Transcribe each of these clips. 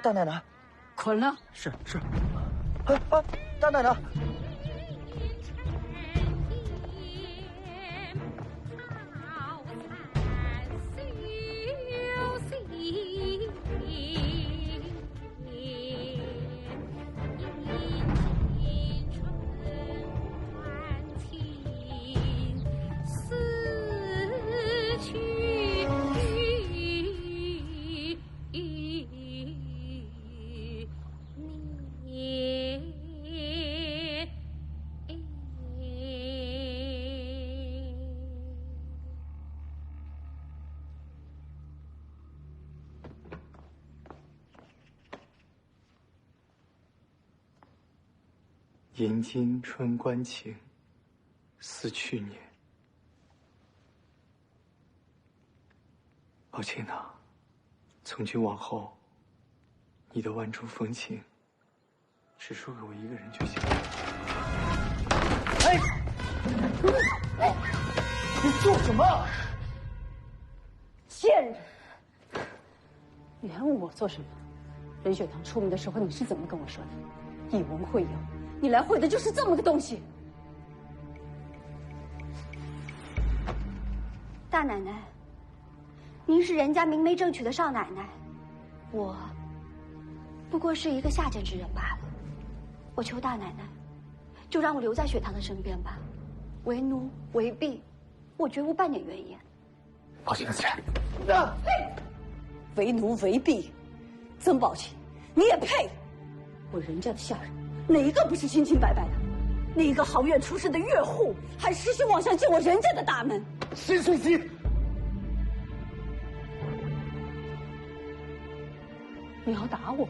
大奶奶，捆了。是。大奶奶。 迎今春关情，思去年。抱歉呐，从今往后，你的万种风情，只说给我一个人就行了。你做什么？贱人！你还问我做什么？任雪堂出名的时候，你是怎么跟我说的？以文会友。 你来会的就是这么个东西，大奶奶，您是人家明媒正娶的少奶奶，我不过是一个下贱之人罢了。我求大奶奶，就让我留在雪堂的身边吧，为奴为婢，我绝无半点怨言。抱歉，自然。为奴为婢，曾宝琴，你也配？我人家的下人。 哪一个不是清清白白的？哪一个行院出身的岳户还痴心妄想进我人家的大门？沈水溪，你要打我，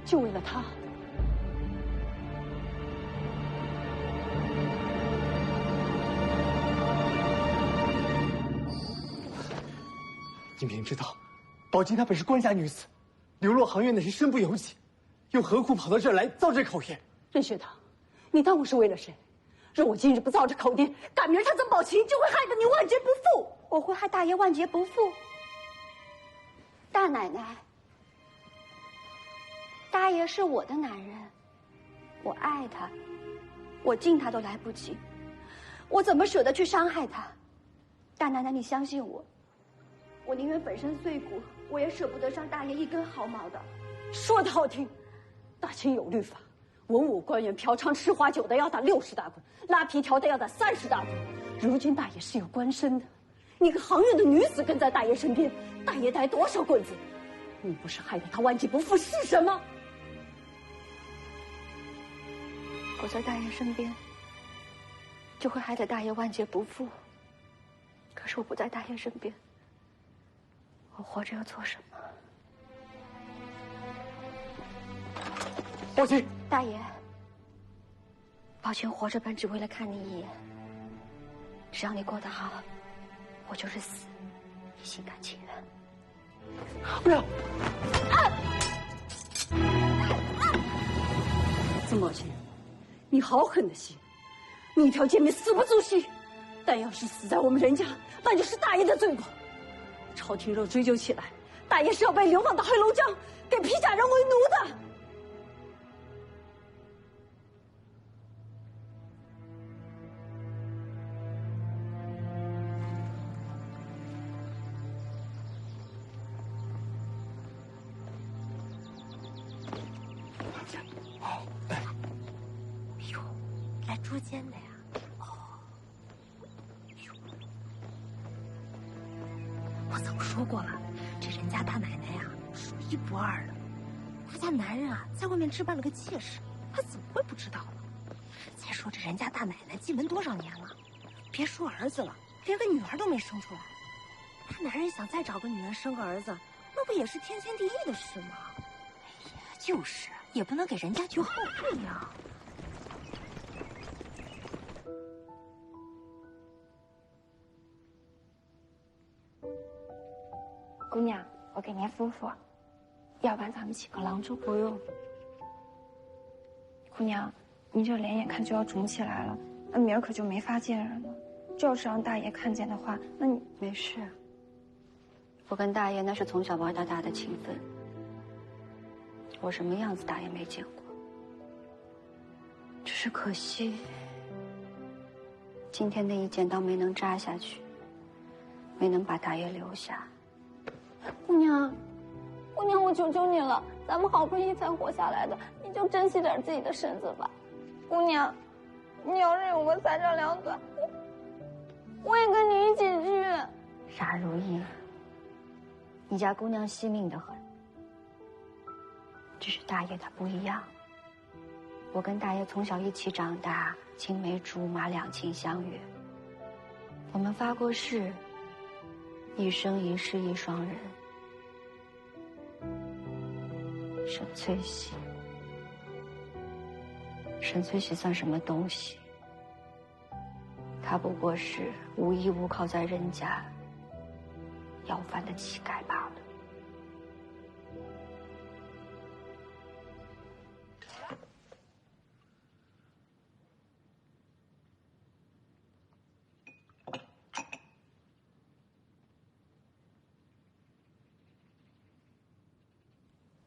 就为了他？你明知道，宝琴她本是官家女子，流落行院那是身不由己。 又何苦跑到这儿来造这口业？任雪堂，你当我是为了谁？若我今日不造这口孽，赶明儿他曾宝琴就会害得你万劫不复。我会害大爷万劫不复。大奶奶，大爷是我的男人，我爱他，我敬他都来不及，我怎么舍得去伤害他？大奶奶，你相信我，我宁愿粉身碎骨，我也舍不得伤大爷一根毫毛的。说的好听。 大清有律法，文武官员嫖娼吃花酒的要打60大棍，拉皮条的要打30大棍。如今大爷是有官身的，你个行院的女子跟在大爷身边，大爷挨多少棍子？你不是害得他万劫不复是什么？我在大爷身边，就会害得大爷万劫不复。可是我不在大爷身边，我活着要做什么？ 宝琴，大爷，宝琴活着本只为了看你一眼。只要你过得好，我就是死，也心甘情愿。不要！曾宝琴，你好狠的心，你一条贱命死不足惜，但要是死在我们人家，那就是大爷的罪过。朝廷若追究起来，大爷是要被流放到黑龙江，给披甲人为奴的。 捉奸的呀！我早说过了，这人家大奶奶呀，数一不二的。他家男人啊，在外面置办了个妾室，他怎么会不知道呢？再说这人家大奶奶进门多少年了，别说儿子了，连个女儿都没生出来。他男人想再找个女人生个儿子，那不也是天经地义的事吗？哎呀，就是，也不能给人家留后患呀。 姑娘，我给您敷敷，要不然咱们请个郎中。不用。姑娘，你这脸眼看就要肿起来了，那明儿可就没法见人了。这要是让大爷看见的话，那你没事。我跟大爷那是从小玩到大的情分，我什么样子大爷没见过。只是可惜，今天那一剪刀没能扎下去，没能把大爷留下。姑娘，姑娘，我求求你了，咱们好不容易才活下来的，你就珍惜点自己的身子吧。姑娘，你要是有个3长2短，我也跟你一起去。傻如意，你家姑娘惜命得很。只是大爷他不一样，我跟大爷从小一起长大，青梅竹马，两情相悦。我们发过誓，一生一世一双人。沈翠喜，沈翠喜算什么东西？她不过是无依无靠在人家要饭的乞丐罢了。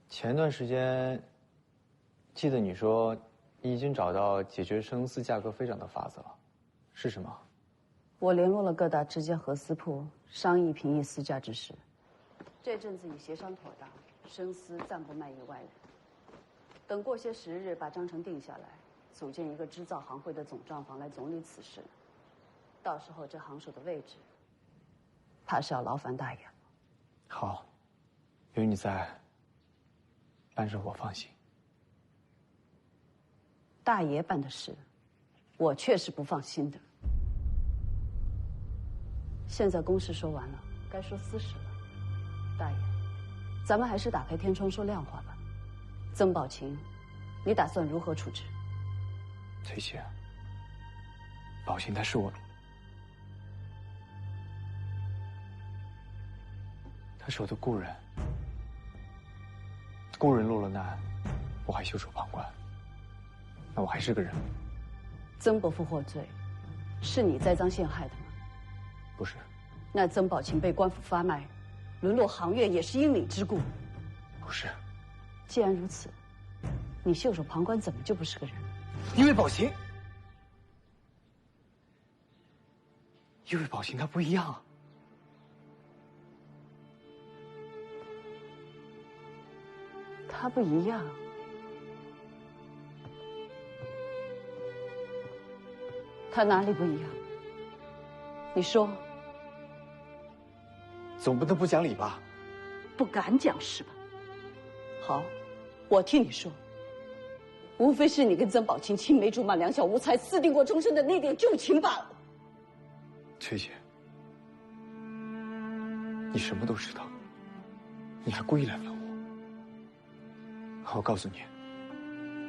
前段时间，记得你说你已经找到解决生丝价格飞涨的法子了，是什么？我联络了各大直接和丝铺，商议平抑丝价之事。这阵子已协商妥当，生丝暂不卖与外人。等过些时日，把章程定下来，组建一个织造行会的总账房来总理此事。到时候这行首的位置，怕是要劳烦大爷了。好，有你在，办事我放心。大爷办的事，我确实不放心的。现在公事说完了，该说私事了。大爷，咱们还是打开天窗说亮话吧。曾宝琴，你打算如何处置？翠姐，宝琴她是我，她是我的故人。故人落了难，我还袖手旁观，那我还是个人吗？曾伯父获罪，是你栽赃陷害的吗？不是。那曾宝琴被官府发卖，沦落行院也是因你之故。不是。既然如此，你袖手旁观怎么就不是个人？因为宝琴，因为宝琴她不一样。她不一样。她哪里不一样？你说。总不能不讲理吧？不敢讲是吧？好，我替你说。无非是你跟曾宝琴青梅竹马、两小无猜，私定过终身的那点旧情罢了。翠姐，你什么都知道，你还故意来问我。我告诉你，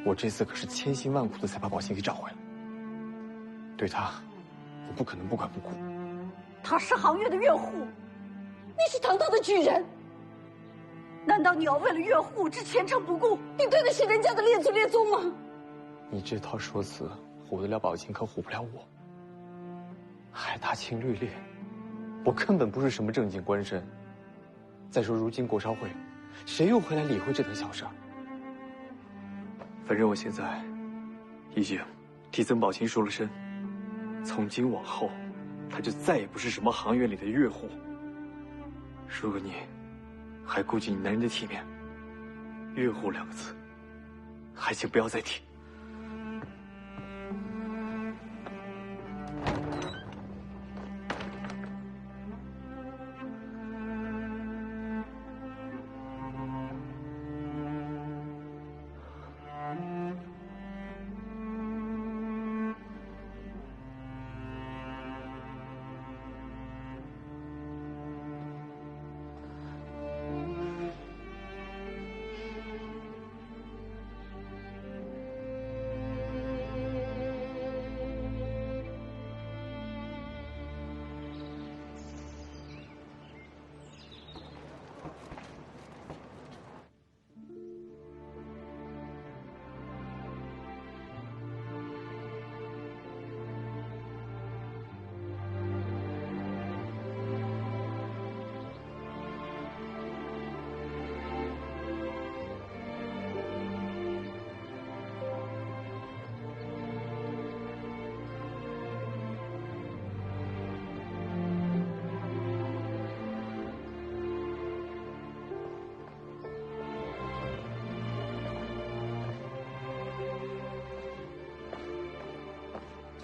我这次可是千辛万苦的才把宝琴给找回来。对她，我不可能不管不顾。她是行院的岳户，你是堂堂的举人。难道你要为了岳户之前程不顾，你对得起人家的列祖列宗吗？你这套说辞唬得了宝琴，可唬不了我。海大清律烈，我根本不是什么正经官绅。再说如今国朝会，谁又会来理会这等小事？反正我现在已经替曾宝琴赎了身，从今往后，她就再也不是什么行院里的岳户。如果你还顾及你男人的体面，岳户2个字，还请不要再提。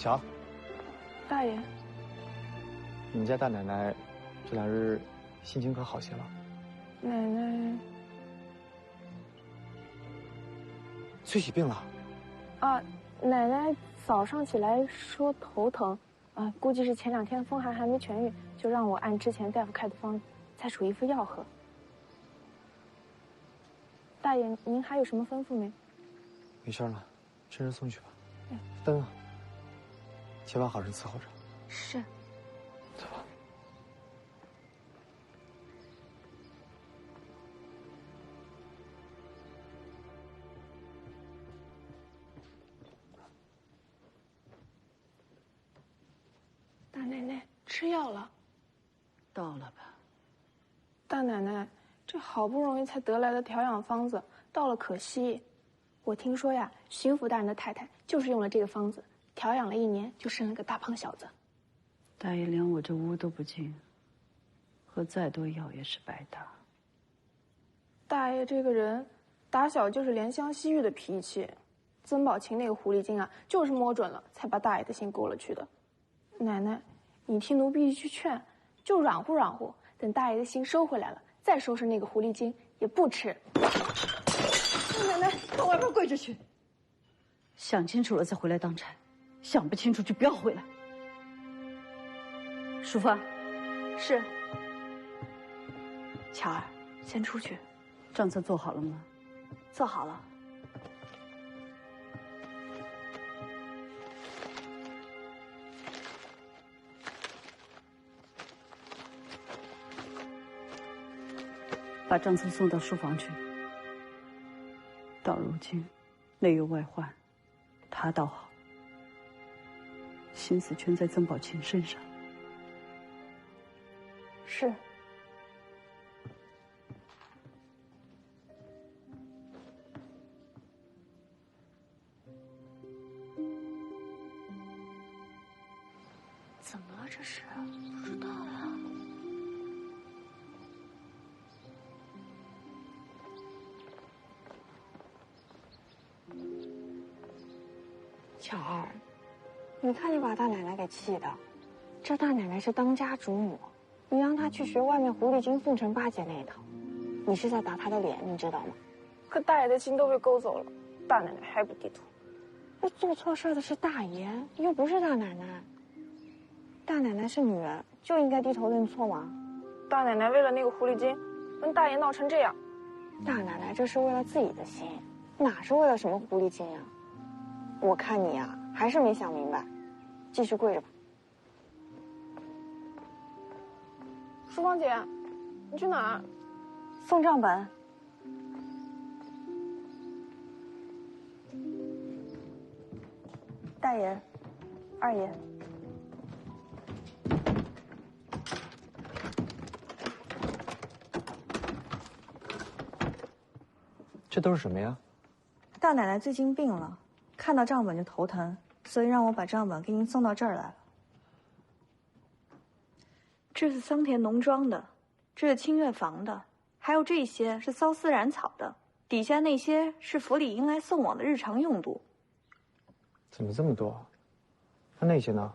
乔，大爷，你们家大奶奶这2日心情可好些了？奶奶翠喜病了？啊，奶奶早上起来说头疼，估计是前2天风寒还没痊愈，就让我按之前大夫开的方子再煮一副药喝。大爷，您还有什么吩咐没？没事了，趁热送去吧。灯啊，千万好生伺候着。是。走吧。大奶奶吃药了。到了吧？大奶奶，这好不容易才得来的调养方子，到了可惜。我听说呀，巡抚大人的太太就是用了这个方子，调养了1年，就生了个大胖小子。大爷连我这屋都不进，喝再多药也是白搭。大爷这个人，打小就是怜香惜玉的脾气。曾宝琴那个狐狸精啊，就是摸准了，才把大爷的心勾了去的。奶奶，你替奴婢去劝，就软乎软乎，等大爷的心收回来了，再收拾那个狐狸精也不迟。奶奶，到外边跪着去。想清楚了再回来当差，想不清楚就不要回来。淑芳，是。巧儿，先出去。账册做好了吗？做好了。把账册送到书房去。到如今，内忧外患，他倒好，心思全在曾宝琴身上。是。怎么了？这是不知道呀。巧儿，你看你把大奶奶给气的，这大奶奶是当家主母，你让她去学外面狐狸精凤城八姐那一套，你是在打她的脸，你知道吗？可大爷的心都被勾走了，大奶奶还不低头。那做错事的是大爷，又不是大奶奶。大奶奶是女人，就应该低头认错吗？大奶奶为了那个狐狸精，跟大爷闹成这样，大奶奶这是为了自己的心，哪是为了什么狐狸精呀？我看你呀，还是没想明白，继续跪着吧。淑芳姐，你去哪儿？送账本。大爷，二爷。这都是什么呀？大奶奶最近病了，看到账本就头疼，所以让我把账本给您送到这儿来了。这是桑田农庄的，这是清月坊的，还有这些是骚丝染草的，底下那些是府里迎来送往的日常用度。怎么这么多？那些呢？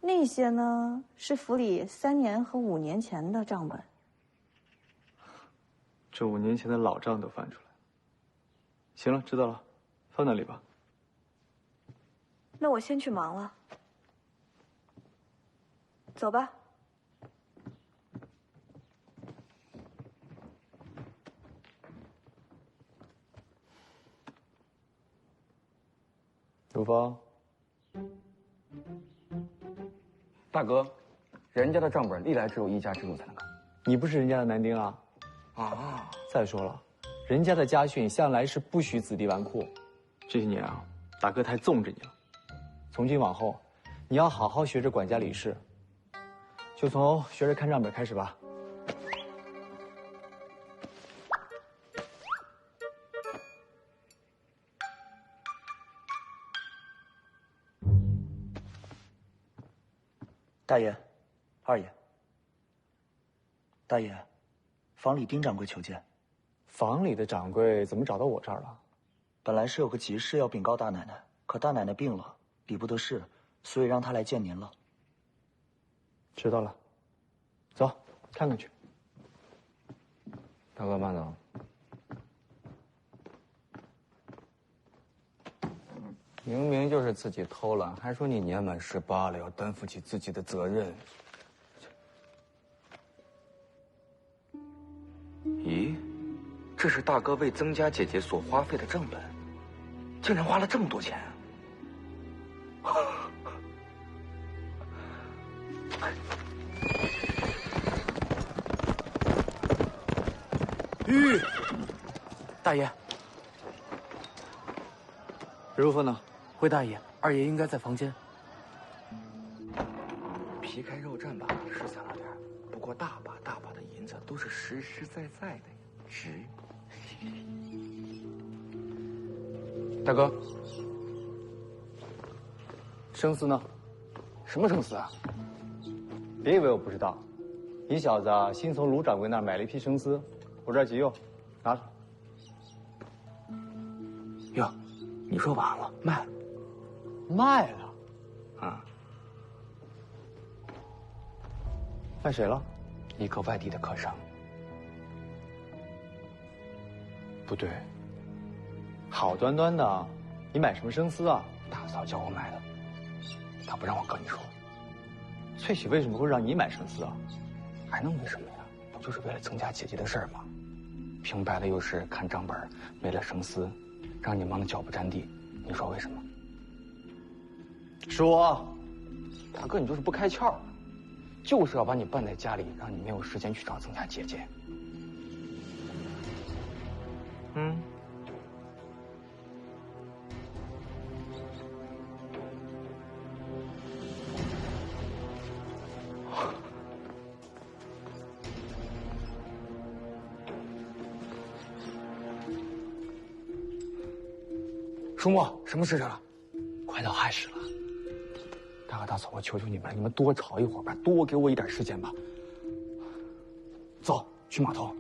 那些呢是府里3年和5年前的账本。这5年前的老账都翻出来了。行了，知道了，放那里吧。那我先去忙了，走吧。如风，大哥，人家的账本历来只有一家之主才能看。你不是人家的男丁啊？啊！再说了，人家的家训向来是不许子弟纨绔。这些年啊，大哥太纵着你了。从今往后，你要好好学着管家理事，就从学着看账本开始吧。大爷，二爷。大爷，房里丁掌柜求见。房里的掌柜怎么找到我这儿了？本来是有个急事要禀告大奶奶，可大奶奶病了，理不得事，所以让他来见您了。知道了，走，看看去。大哥，慢走。明明就是自己偷了，还说你年满18了，要担负起自己的责任。咦，这是大哥为曾家姐姐所花费的账本，竟然花了这么多钱啊！玉，大爷，如父呢？回大爷，二爷应该在房间。皮开肉绽吧，是想了点，不过大把大把的银子都是实实在在的，值。大哥，生丝呢？什么生丝啊？别以为我不知道，你小子新从卢掌柜那儿买了一批生丝，我这儿急用，拿着。哟，你说完了，卖了。卖了，啊？卖谁了？一个外地的客商。不对，好端端的，你买什么生丝啊？大嫂叫我买的，她不让我跟你说。翠喜为什么会让你买生丝啊？还能为什么呀？不就是为了曾家姐姐的事儿吗？平白的又是看账本，没了生丝，让你忙得脚不沾地。你说为什么？说，大哥，你就是不开窍，就是要把你办在家里，让你没有时间去找曾家姐姐。叔墨，什么事了？快到亥时了。大哥大嫂，我求求你们了，你们多吵一会儿吧，多给我一点时间吧。走，去码头。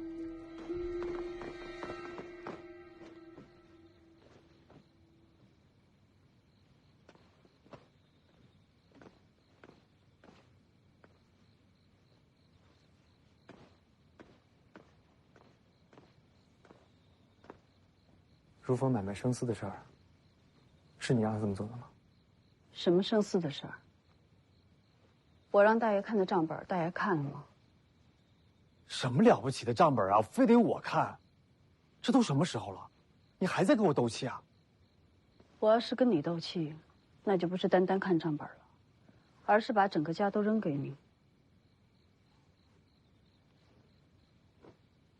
如风买卖生丝的事儿，是你让他这么做的吗？什么生丝的事儿？我让大爷看的账本，大爷看了吗？什么了不起的账本啊，非得我看？这都什么时候了，你还在跟我斗气啊？我要是跟你斗气，那就不是单单看账本了，而是把整个家都扔给你。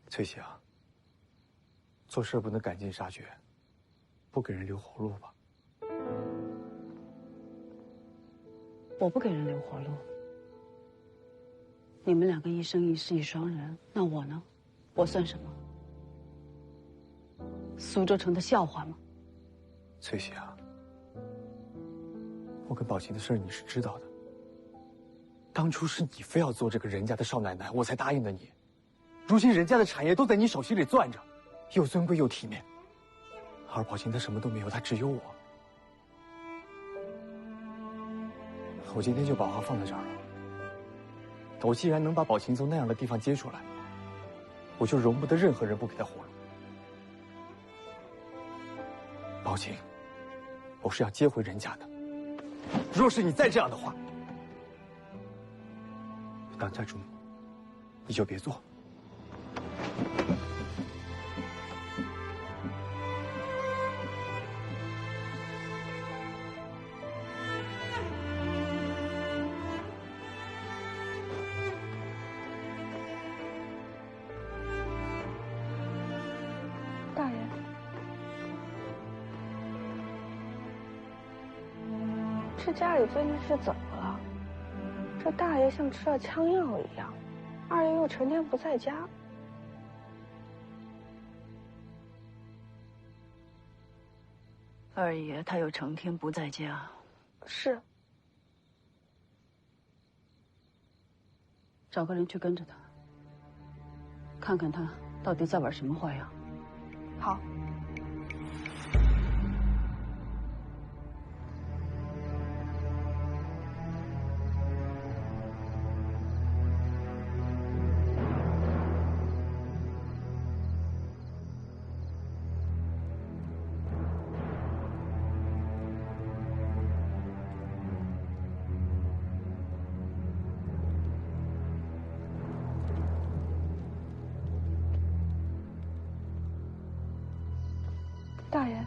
翠喜啊，做事不能赶尽杀绝，不给人留活路吧。我不给人留活路。你们两个一生一世一双人，那我呢？我算什么？苏州城的笑话吗？翠喜啊，我跟宝琴的事你是知道的。当初是你非要做这个人家的少奶奶，我才答应的你。如今人家的产业都在你手心里攥着，又尊贵又体面，而宝琴她什么都没有，她只有我。我今天就把话放在这儿了。我既然能把宝琴从那样的地方接出来，我就容不得任何人不给她活路。宝琴，我是要接回人家的。若是你再这样的话，当家主母，你就别做。大爷，这家里最近是怎么了？这大爷像吃了枪药一样，二爷又成天不在家。二爷他又成天不在家。是。找个人去跟着他，看看他到底在玩什么花样。好。大爷，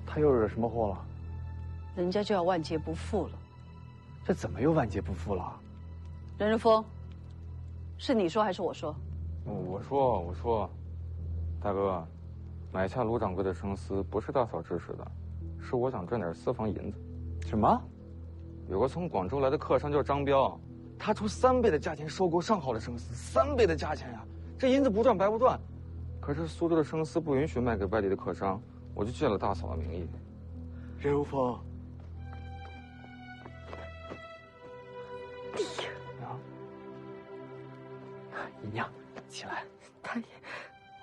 他又惹什么祸了？人家就要万劫不复了。这怎么又万劫不复了？任如风，是你说还是我说？我说，大哥，买下卢掌柜的生丝不是大嫂指使的，是我想赚点私房银子。什么？有个从广州来的客商叫张彪，他出3倍的价钱收购上好的生丝，3倍的价钱呀！这银子不赚白不赚。可是苏州的生丝不允许卖给外地的客商，我就借了大嫂的名义。任如风，姨娘，起来。大爷，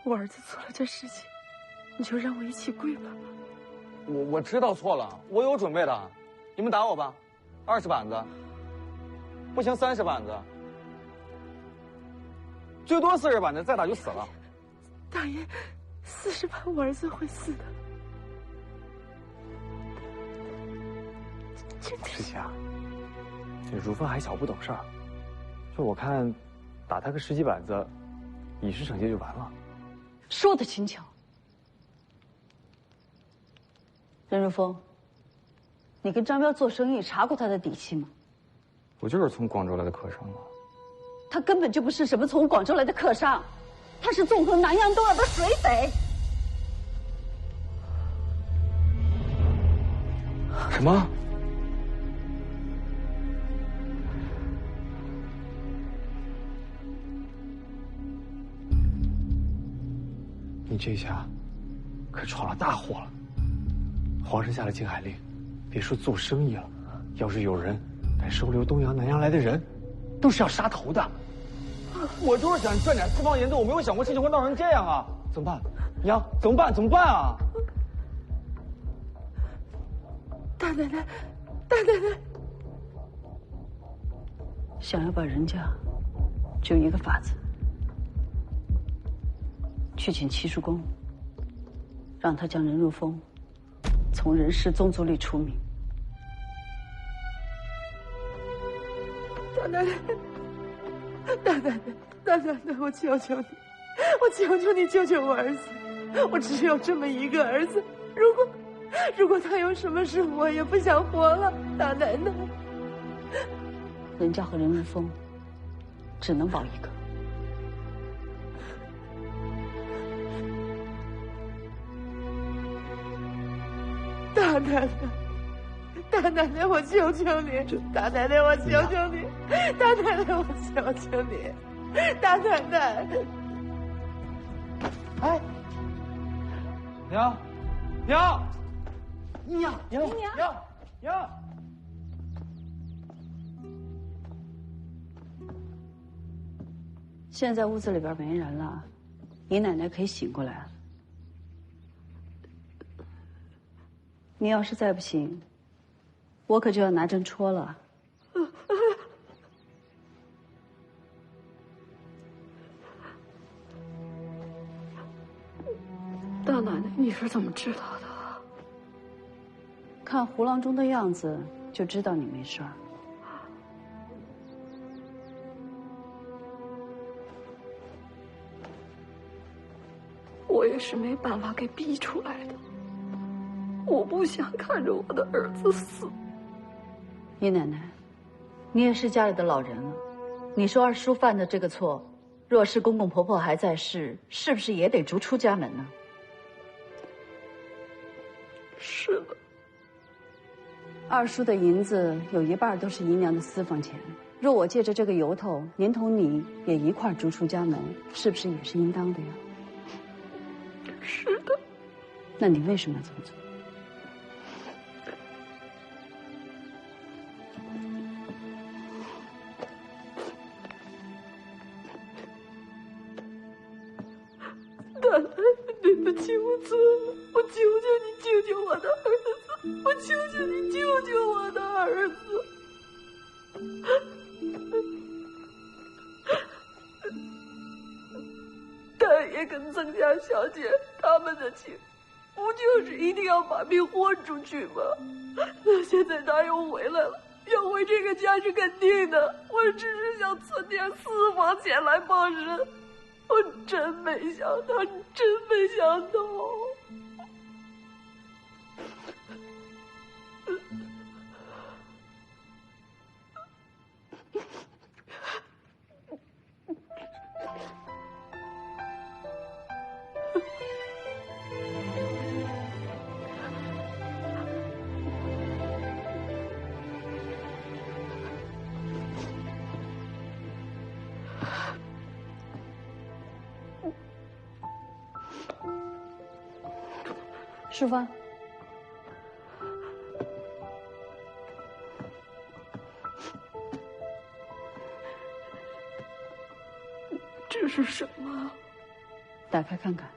我儿子做了这事情，你就让我一起跪吧。我知道错了，我有准备的。你们打我吧，20板子，不行30板子，最多40板子，再打就死了。大爷，40板我儿子会死的。师姐啊，这如风还小不懂事儿，就我看，打他个10几板子，以示惩戒就完了。说的轻巧。任如风，你跟张彪做生意查过他的底细吗？我就是从广州来的客商啊。他根本就不是什么从广州来的客商，他是纵横南洋东岸的水匪。什么？你这下可闯了大祸了！皇上下了禁海令，别说做生意了，要是有人敢收留东洋南洋来的人，都是要杀头的。我就是想赚点私房银子，我没有想过事情会闹成这样啊！怎么办？娘，怎么办？怎么办啊？大奶奶，大奶奶，想要把人家，就一个法子，去请七叔公，让他将任如风从任氏宗族里除名。大奶奶，大奶奶，大奶奶，我求求你，我求求你救救我儿子！我只有这么一个儿子，如果他有什么事，我也不想活了。大奶奶，人家和任如风只能保一个。大奶奶，大奶奶，我求求你！大奶奶，我求求你！大奶奶，我求求你！大奶奶，哎，娘，娘，娘！现在屋子里边没人了，你奶奶可以醒过来了。你要是再不醒，我可就要拿针戳了。大奶奶，你是怎么知道的？看胡郎中的样子，就知道你没事儿。我也是没办法给逼出来的。我不想看着我的儿子死。姨奶奶，你也是家里的老人了，你说二叔犯的这个错，若是公公婆婆还在世，是不是也得逐出家门呢？是的。二叔的银子有一半都是姨娘的私房钱，若我借着这个由头，连同你也一块逐出家门，是不是也是应当的呀？是的。那你为什么要这么做？大奶奶，对不起，我错了，我求求你救救我的儿子，我求求你救救我的儿子。大爷跟曾家小姐他们的情，不就是一定要把命豁出去吗？那现在他又回来了，要回这个家是肯定的，我只是想存点私房钱来帮人。我真没想到，真没想到。淑芳，这是什么？打开看看。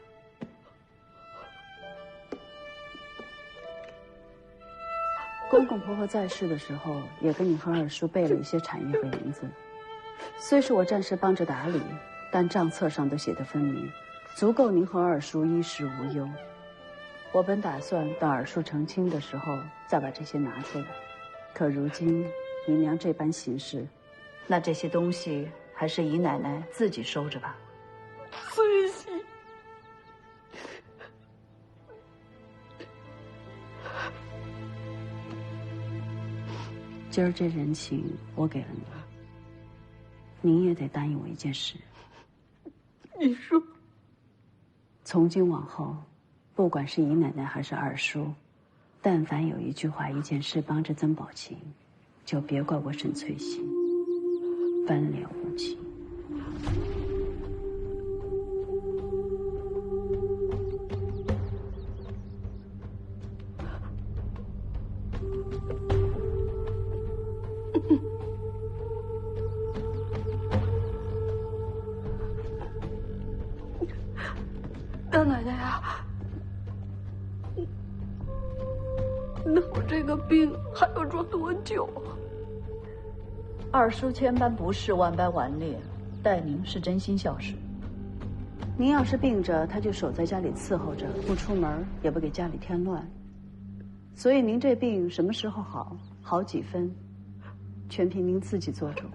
公公婆婆在世的时候，也跟你和二叔备了一些产业和银子。虽是我暂时帮着打理，但账册上都写得分明，足够您和二叔衣食无忧。我本打算等二叔成亲的时候再把这些拿出来，可如今姨娘这般行事，那这些东西还是姨奶奶自己收着吧。随喜。今儿这人情我给了您，您也得答应我一件事。你说。从今往后，不管是姨奶奶还是二叔，但凡有一句话、一件事帮着曾宝琴，就别怪我沈翠溪翻脸无情。大奶奶啊，那我这个病还要装多久啊？二叔千般不是，万般顽劣，待您是真心孝顺。您要是病着，他就守在家里伺候着，不出门，也不给家里添乱。所以您这病什么时候好，好几分，全凭您自己做主。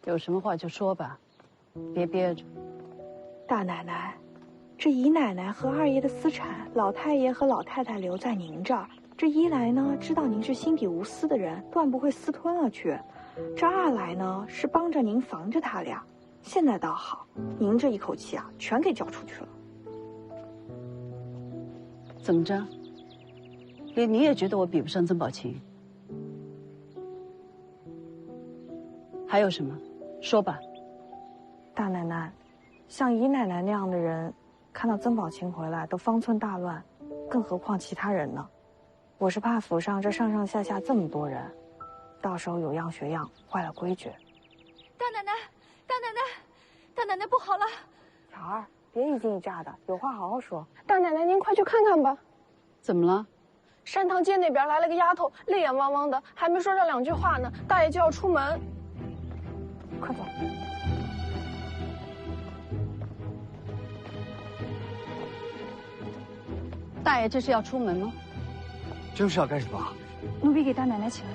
有什么话就说吧，别憋着。大奶奶，这姨奶奶和二爷的私产，老太爷和老太太留在您这儿。这一来呢，知道您是心底无私的人，断不会私吞了去；这二来呢，是帮着您防着他俩。现在倒好，您这一口气啊，全给交出去了。怎么着？连你也觉得我比不上曾宝琴？还有什么？说吧。大奶奶，像姨奶奶那样的人，看到曾宝琴回来都方寸大乱，更何况其他人呢？我是怕府上这上上下下这么多人，到时候有样学样，坏了规矩。大奶奶，大奶奶，大奶奶不好了！巧儿，别一惊一乍的，有话好好说。大奶奶，您快去看看吧。怎么了？山塘街那边来了个丫头，泪眼汪汪的，还没说上两句话呢，大爷就要出门。快走！大爷这是要出门吗？这是要干什么？奴婢给大奶奶请来。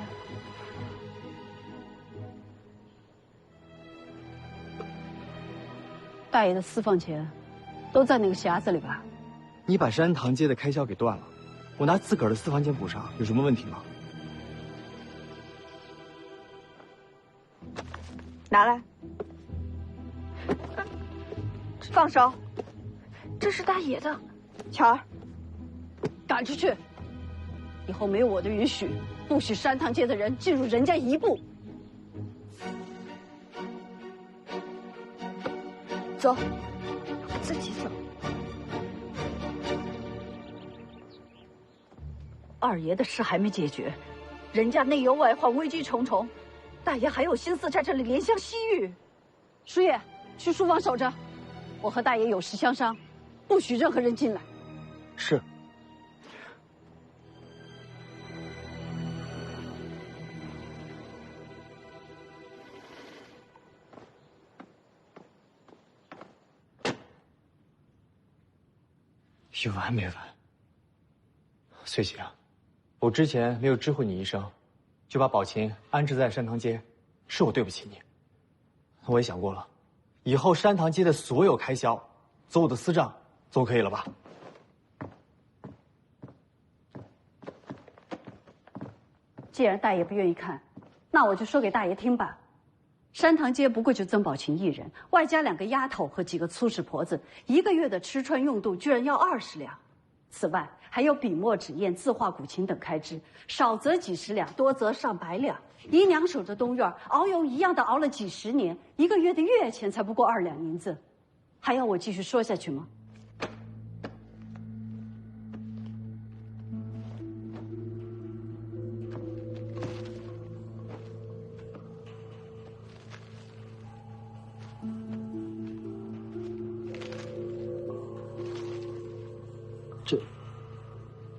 大爷的私房钱，都在那个匣子里吧？你把山塘街的开销给断了，我拿自个儿的私房钱补上，有什么问题吗？拿来。放手。这是大爷的。巧儿，赶出去！以后没有我的允许，不许山塘街的人进入人家一步。走，自己走。二爷的事还没解决，人家内忧外患，危机重重，大爷还有心思在这里怜香惜玉。叔爷，去书房守着，我和大爷有事相商，不许任何人进来。是。有完没完？翠姐啊，我之前没有知会你一声，就把宝琴安置在山塘街，是我对不起你。我也想过了，以后山塘街的所有开销，走我的私账，总可以了吧？既然大爷不愿意看，那我就说给大爷听吧。山塘街不过就曾宝琴一人，外加2个丫头和几个粗使婆子，1个月的吃穿用度居然要20两。此外还有笔墨纸砚、字画古琴等开支，少则几十两，多则上百两。姨娘守着东院，熬油一样的熬了几10年，1个月的月钱才不过2两银子，还要我继续说下去吗？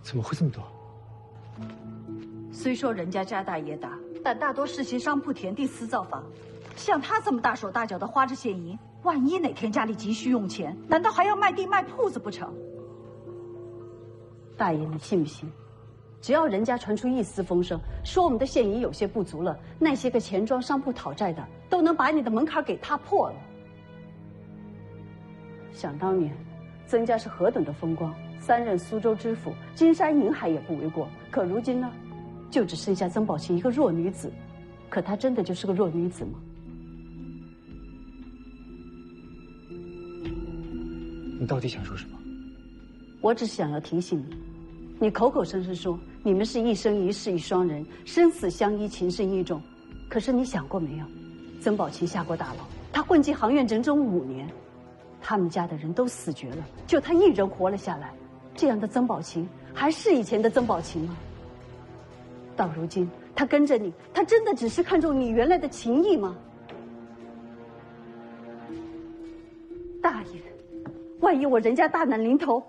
怎么会这么多？虽说人家家大业大，但大多是些商铺、田地、私造房。像他这么大手大脚的花着现银，万一哪天家里急需用钱，难道还要卖地卖铺子不成？大爷，你信不信？只要人家传出一丝风声，说我们的现银有些不足了，那些个钱庄、商铺讨债的都能把你的门槛给踏破了。想当年，曾家是何等的风光，3任苏州知府，金山银海也不为过。可如今呢，就只剩下曾宝琴一个弱女子。可她真的就是个弱女子吗？你到底想说什么？我只是想要提醒你，你口口声声说你们是一生一世一双人，生死相依，情深意重。可是你想过没有，曾宝琴下过大牢，她混迹杭院整整5年。他们家的人都死绝了，就他一人活了下来。这样的曾宝琴还是以前的曾宝琴吗？到如今，他跟着你，他真的只是看中你原来的情谊吗？大爷，万一我人家大难临头，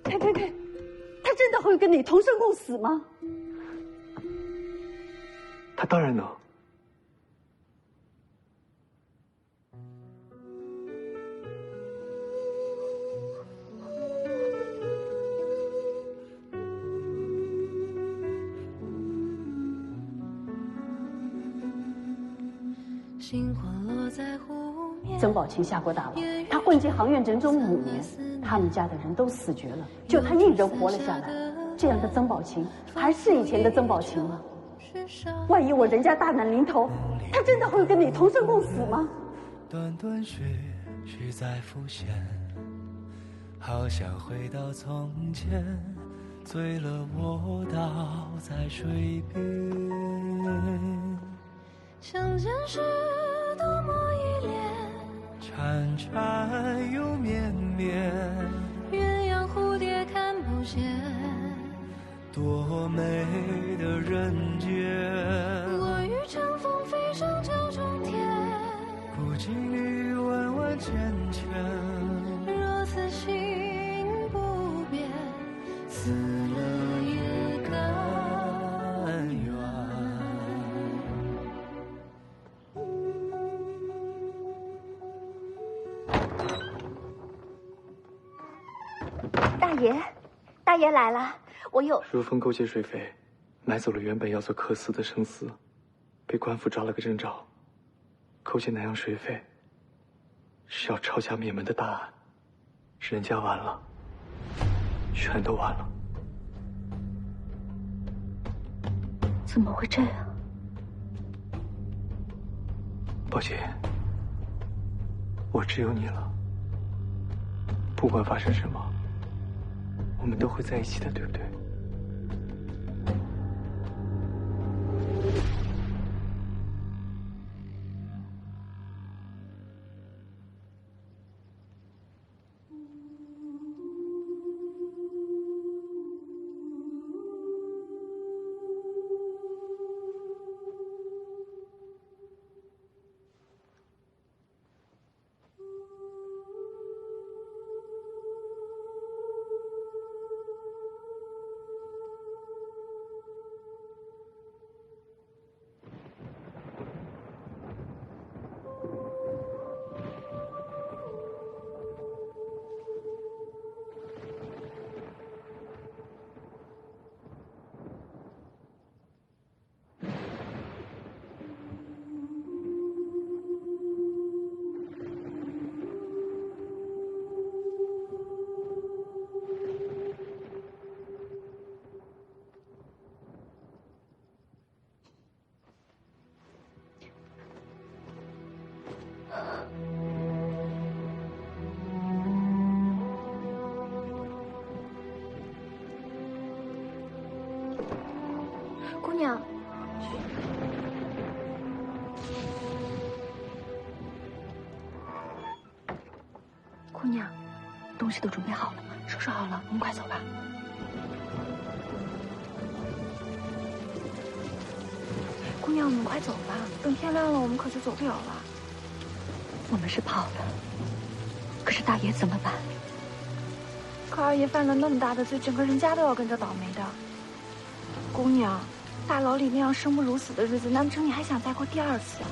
呸，他真的会跟你同生共死吗？他当然能。曾宝琴下过大牢，她混迹杭院整整5年，他们家的人都死绝了，就她一人活了下来。这样的曾宝琴还是以前的曾宝琴吗？万一我人家大难临头，她真的会跟你同生共死吗？断断续续在浮现，好想回到从前，醉了我倒在水边，相见时多么依恋，缠缠又绵绵，鸳鸯蝴蝶看不见，多美的人间。我欲乘风飞上九重天，古今里万万千千，若此心不变，死了也甘愿。大爷来了，我有如风勾结水匪，买走了原本要做客司的生丝，被官府抓了个正着。勾结南洋水匪，是要抄家灭门的大案。人家完了，全都完了。怎么会这样？宝琴，我只有你了。不管发生什么，我们都会在一起的，对不对？娘。姑娘，东西都准备好了吗？收拾好了，我们快走吧。姑娘，我们快走吧，等天亮了，我们可就走不了了。我们是跑了，可是大爷怎么办？可二爷犯了那么大的罪，整个人家都要跟着倒霉的。姑娘，大牢里那样生不如死的日子，难不成你还想再过第二次啊？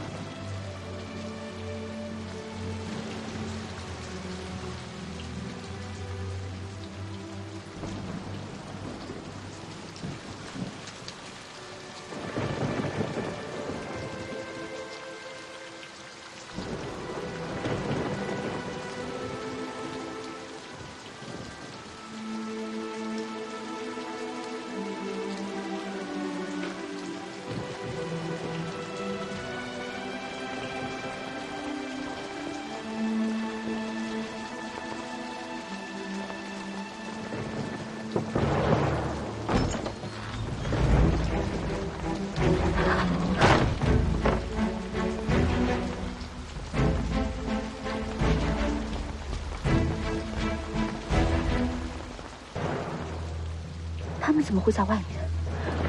他们怎么会在外面？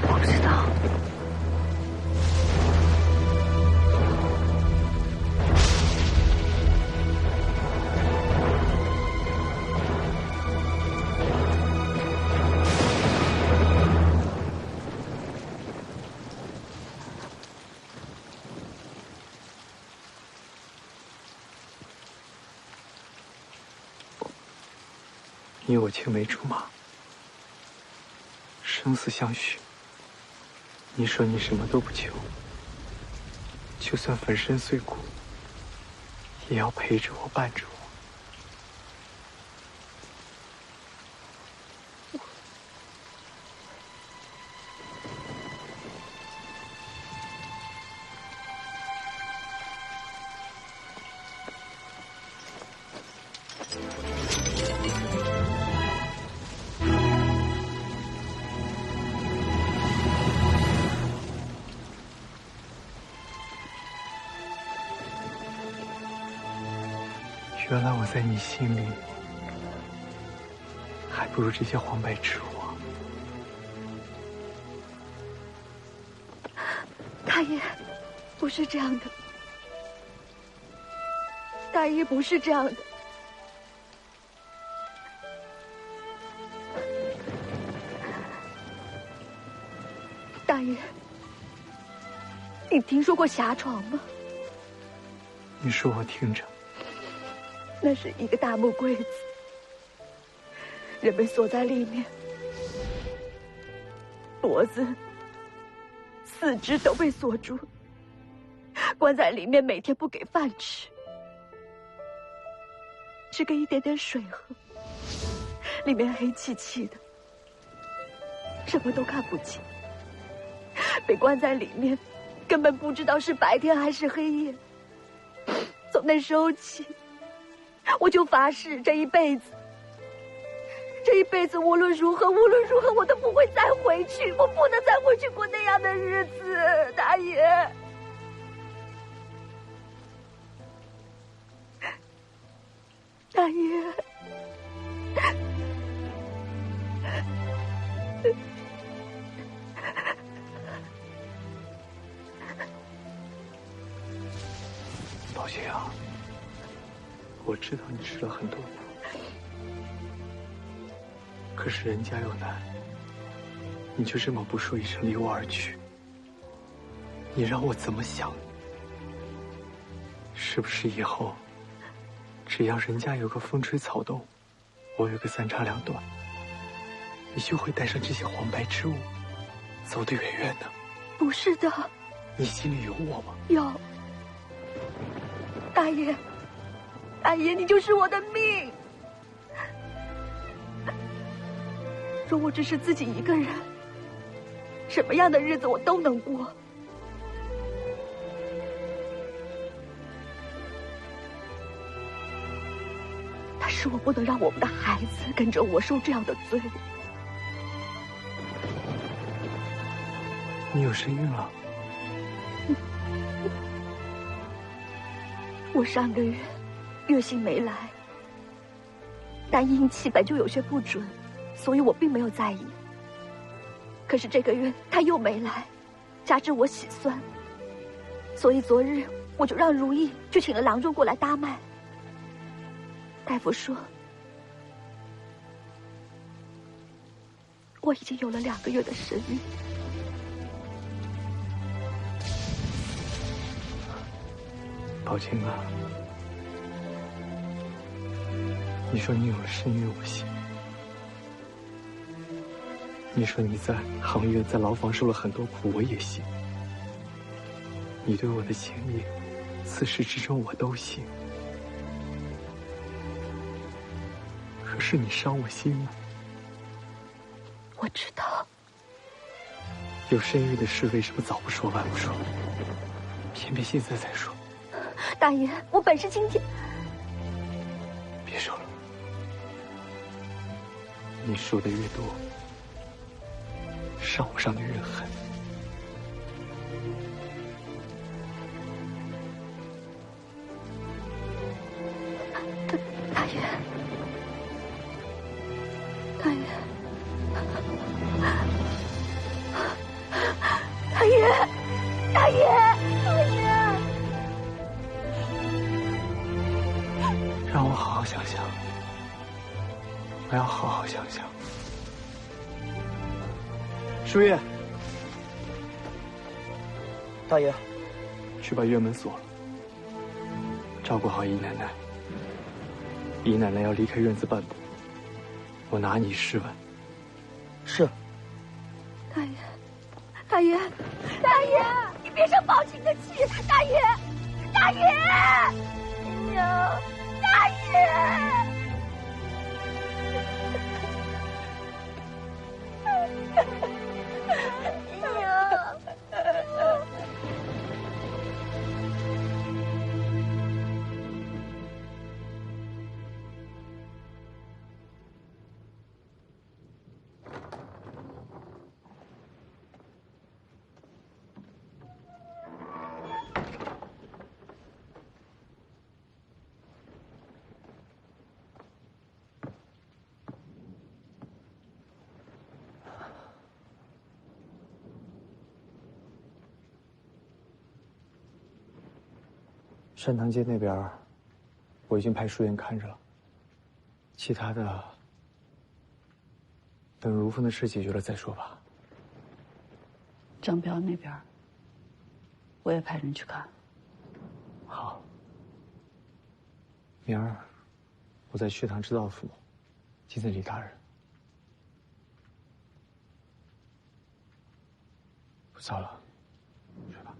我不知道。你我青梅竹马，生死相许。你说你什么都不求，就算粉身碎骨，也要陪着我，伴着我。原来我在你心里还不如这些黄白之物啊！大爷，不是这样的，大爷不是这样的。大爷，你听说过霞床吗？你说我听着。那是一个大木柜子，人被锁在里面，脖子、四肢都被锁住，关在里面，每天不给饭吃，只给一点点水喝，里面黑漆漆的，什么都看不见。被关在里面，根本不知道是白天还是黑夜。从那时候起，我就发誓，这一辈子无论如何，我都不会再回去，我不能再回去过那样的日子，大爷。大爷，宝琴啊，我知道你吃了很多苦，可是人家有难，你就这么不说一声离我而去，你让我怎么想？是不是以后只要人家有个风吹草动，我有个三长两短，你就会带上这些黄白之物，走得远远的？不是的。你心里有我吗？有。大爷，大爷，你就是我的命。若我只是自己一个人，什么样的日子我都能过。但是我不能让我们的孩子跟着我受这样的罪。你有身孕了？我上个月月经没来，但阴气本就有些不准，所以我并没有在意。可是这个月它又没来，加之我喜酸，所以昨日我就让如意去请了郎中过来搭脉。大夫说，我已经有了2个月的身孕。宝清啊，你说你有了身孕，我信。你说你在杭院在牢房受了很多苦，我也信。你对我的情谊，自始至终我都信。可是你伤我心了。我知道。有身孕的事，为什么早不说晚不说，偏偏现在才说？大爷，我本是今天……别说了，你说的越多，伤我伤的越狠。大爷，大爷，大爷，大爷，大爷！让我好好想想，我要好好想想。书叶，大爷，去把院门锁了，照顾好姨奶奶。姨奶奶要离开院子半步，我拿你试问。是。大爷，大爷，大爷，你别生宝清的气！大爷，大爷，娘，大爷。山塘街那边，我已经派书员看着了。其他的，等如风的事解决了再说吧。张彪那边，我也派人去看。好。明儿，我在学堂知道府见见李大人。不早了，睡吧。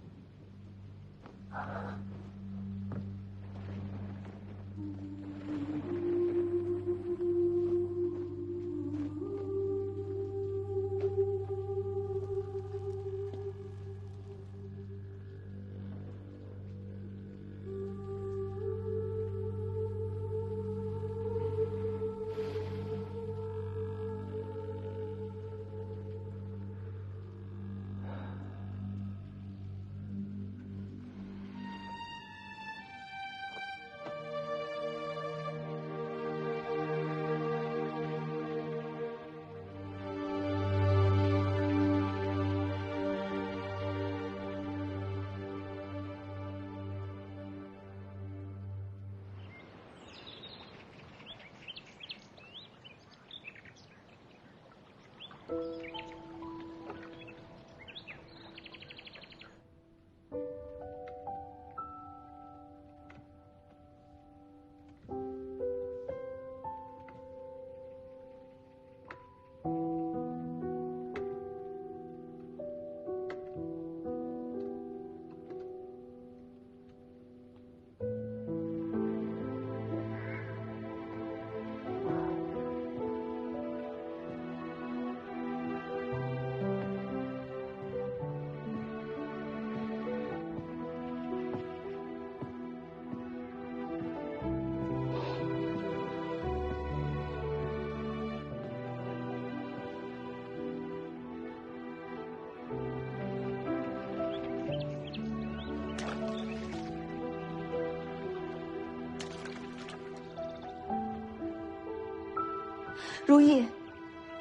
如意，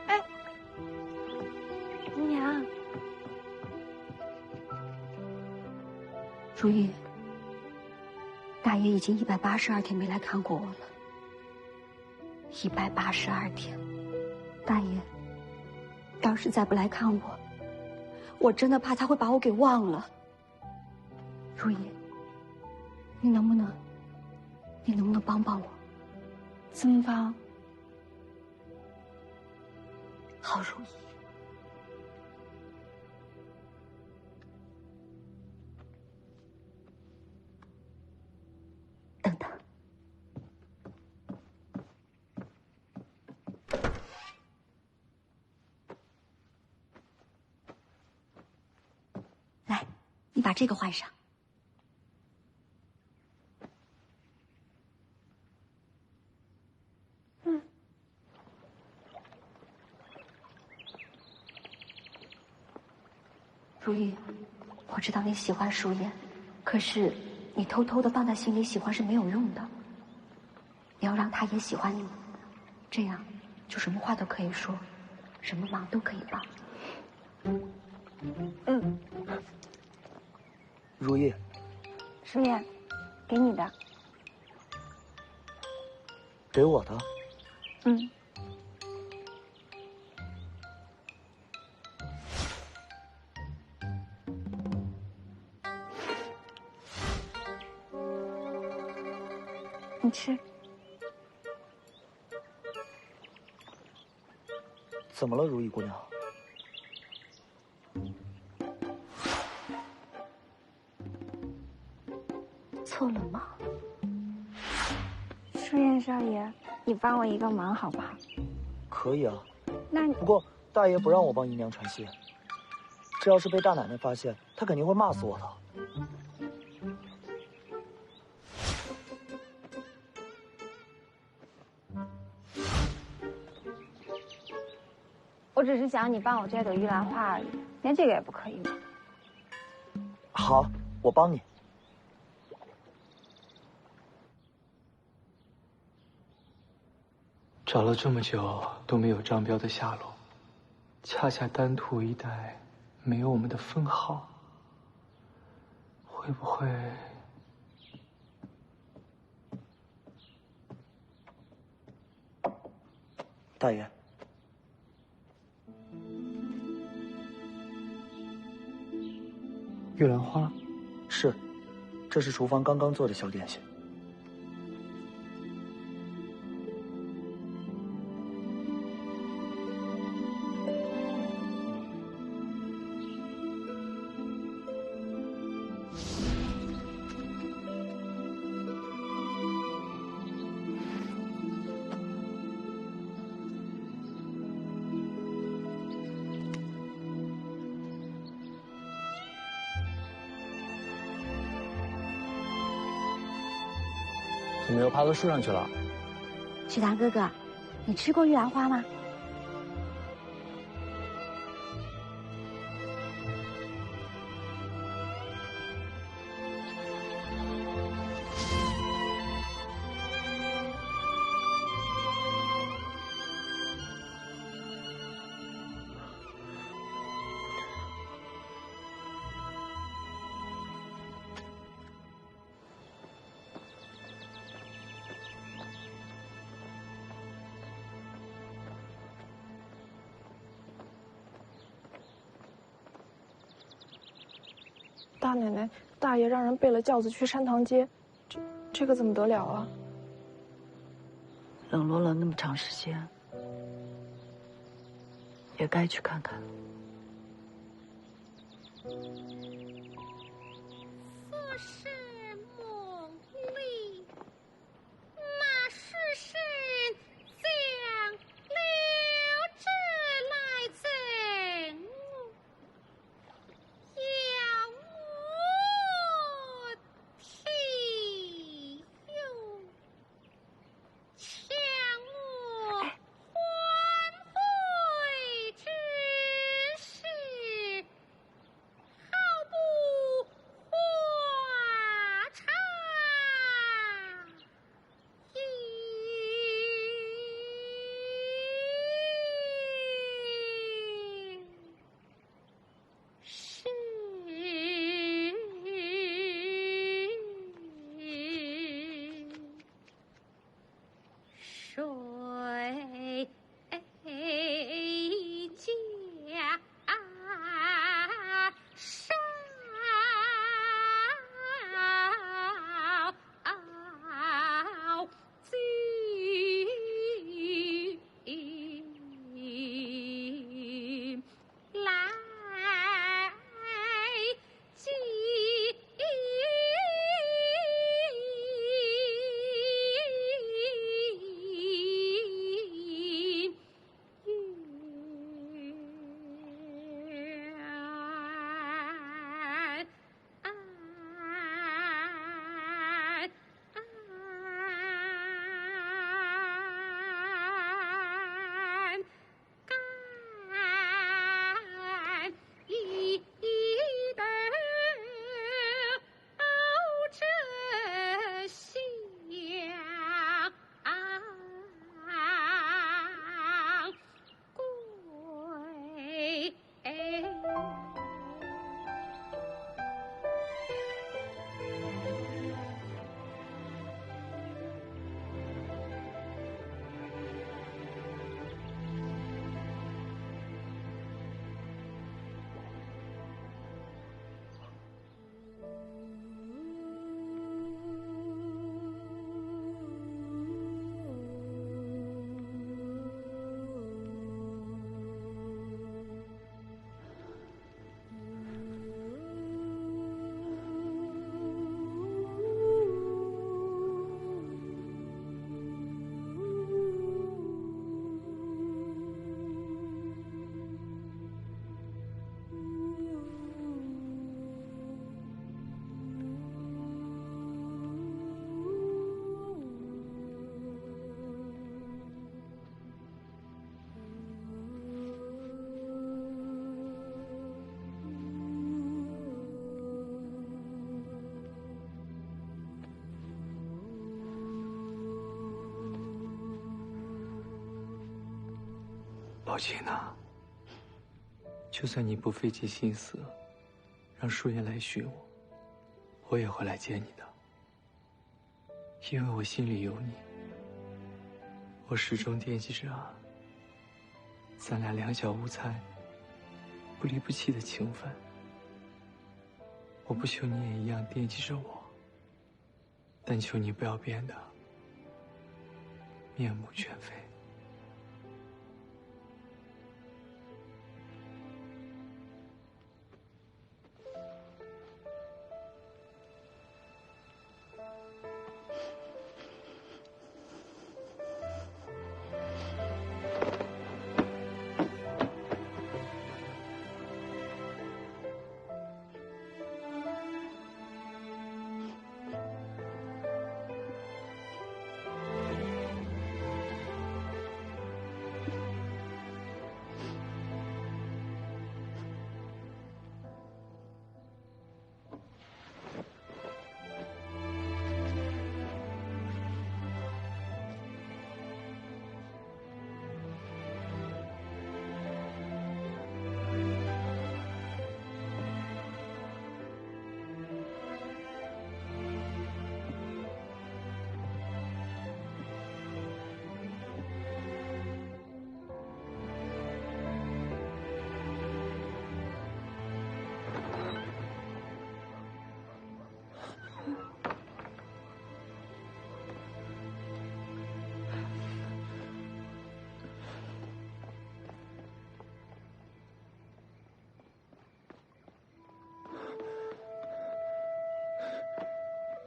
哎，姑娘，如意，大爷已经182天没来看过我了。182天，大爷要是再不来看我，我真的怕他会把我给忘了。如意，你能不能帮帮我？怎么帮？好，如意。等等。来，你把这个换上。如意，我知道你喜欢舒言，可是你偷偷的放在心里喜欢是没有用的。你要让他也喜欢你，这样就什么话都可以说，什么忙都可以帮。如意，舒言，给你的。给我的。你吃。怎么了，如意姑娘？错了吗？舒言少爷，你帮我一个忙好不好？可以啊。那你不过大爷不让我帮姨娘传信，这要是被大奶奶发现，她肯定会骂死我的。我只是想你帮我摘朵玉兰花而已，连这个也不可以吗？好，我帮你。找了这么久都没有张彪的下落，恰恰丹徒一带没有我们的分号，会不会？大爷。玉兰花，是，这是厨房刚刚做的小点心。怎么又爬到树上去了？许檀哥哥，你吃过玉兰花吗？大奶奶、大爷让人备了轿子去山塘街，这个怎么得了啊？冷落了那么长时间，也该去看看。宝琴呐，就算你不费尽心思让舒言来寻我，我也会来接你的，因为我心里有你。我始终惦记着咱俩两小无猜、不离不弃的情分。我不求你也一样惦记着我，但求你不要变得面目全非。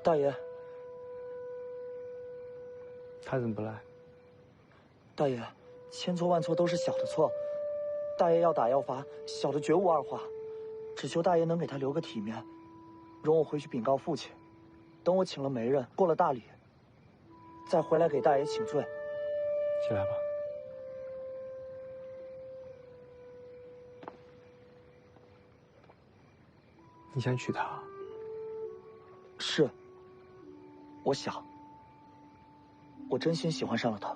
大爷，他怎么不来？大爷，千错万错都是小的错，大爷要打要罚，小的绝无二话，只求大爷能给他留个体面，容我回去禀告父亲，等我请了媒人，过了大礼，再回来给大爷请罪。起来吧。你想娶她？是。我想，我真心喜欢上了她。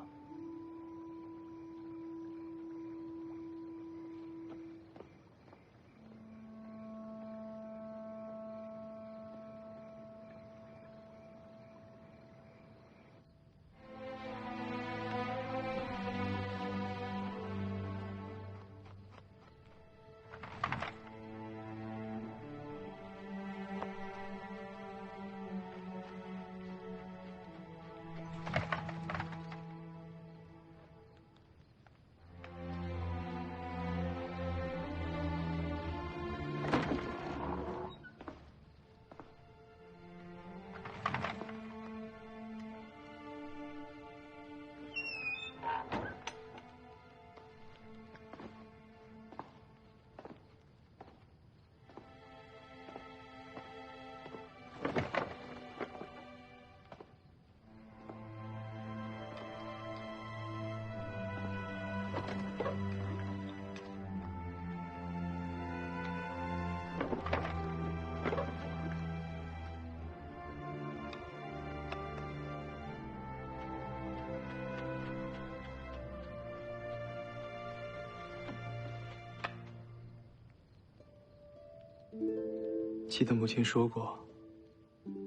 记得母亲说过，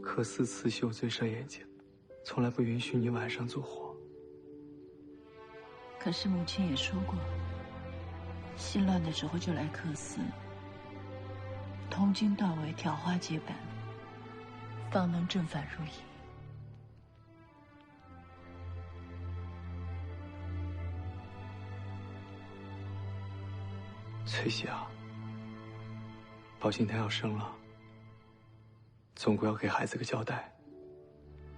缂丝刺绣最伤眼睛，从来不允许你晚上做活。可是母亲也说过，心乱的时候就来缂丝，通经断纬，挑花结瓣，方能正反如意。翠喜啊，宝琴她要生了，总归要给孩子个交代，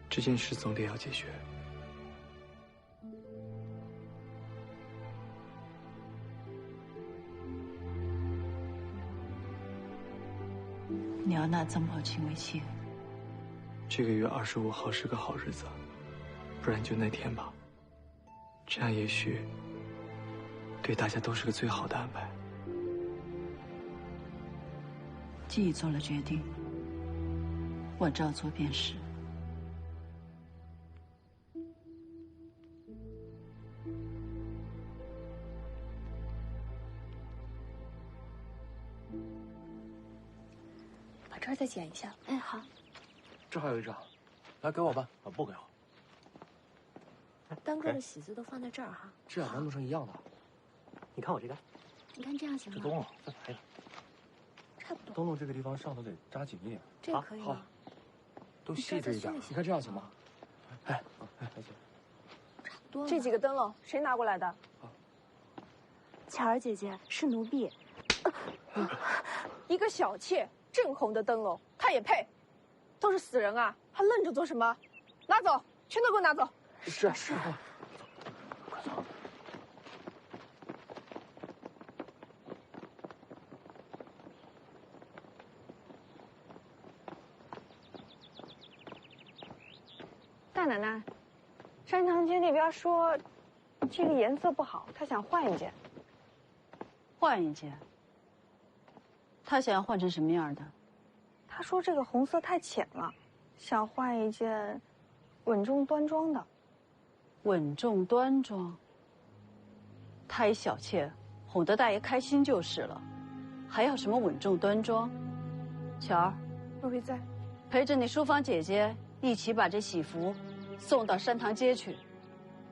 这件事总得要解决。你要纳曾宝琴为妾？这个月25号是个好日子，不然就那天吧。这样也许对大家都是个最好的安排。既已做了决定，我照做便是。这儿再剪一下。哎，好。这还有一张，来给我吧。啊，不给我。单个的喜字都放在这儿哈。这样能弄成一样的。你看我这个。你看这样行吗？这松了，再来一个。差不多。东弄这个地方上头得扎紧一点。这个可以。好。都细致一点。你看这样行吗？哎，还行。差不多。这几个灯笼谁拿过来的？巧儿姐姐是奴婢。一个小妾，正红的灯笼，她也配？都是死人啊，还愣着做什么？拿走，全都给我拿走！是。快走。大奶奶，山塘街那边说，这个颜色不好，他想换一件。换一件？他想要换成什么样的？他说这个红色太浅了，想换一件稳重端庄的。稳重端庄？他小妾，哄得大爷开心就是了，还要什么稳重端庄？巧儿，奴婢在，陪着你淑芳姐姐一起把这喜服送到山塘街去。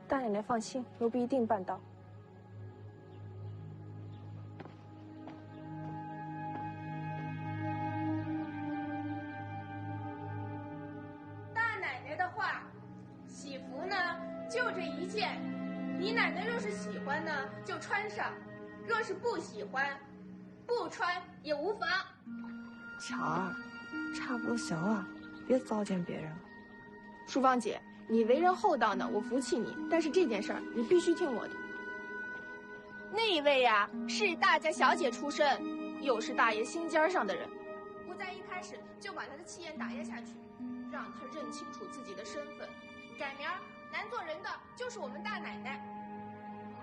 大奶奶放心，奴婢一定办到。喜服呢，就这一件，你奶奶若是喜欢呢，就穿上；若是不喜欢，不穿也无妨。巧儿，差不多行了，别糟践别人了。淑芳姐，你为人厚道呢，我服气你，但是这件事儿你必须听我的。那一位呀，是大家小姐出身，又是大爷心尖上的人，不在一开始就把他的气焰打压下去，让他认清楚自己的身份。改明儿难做人的就是我们大奶奶。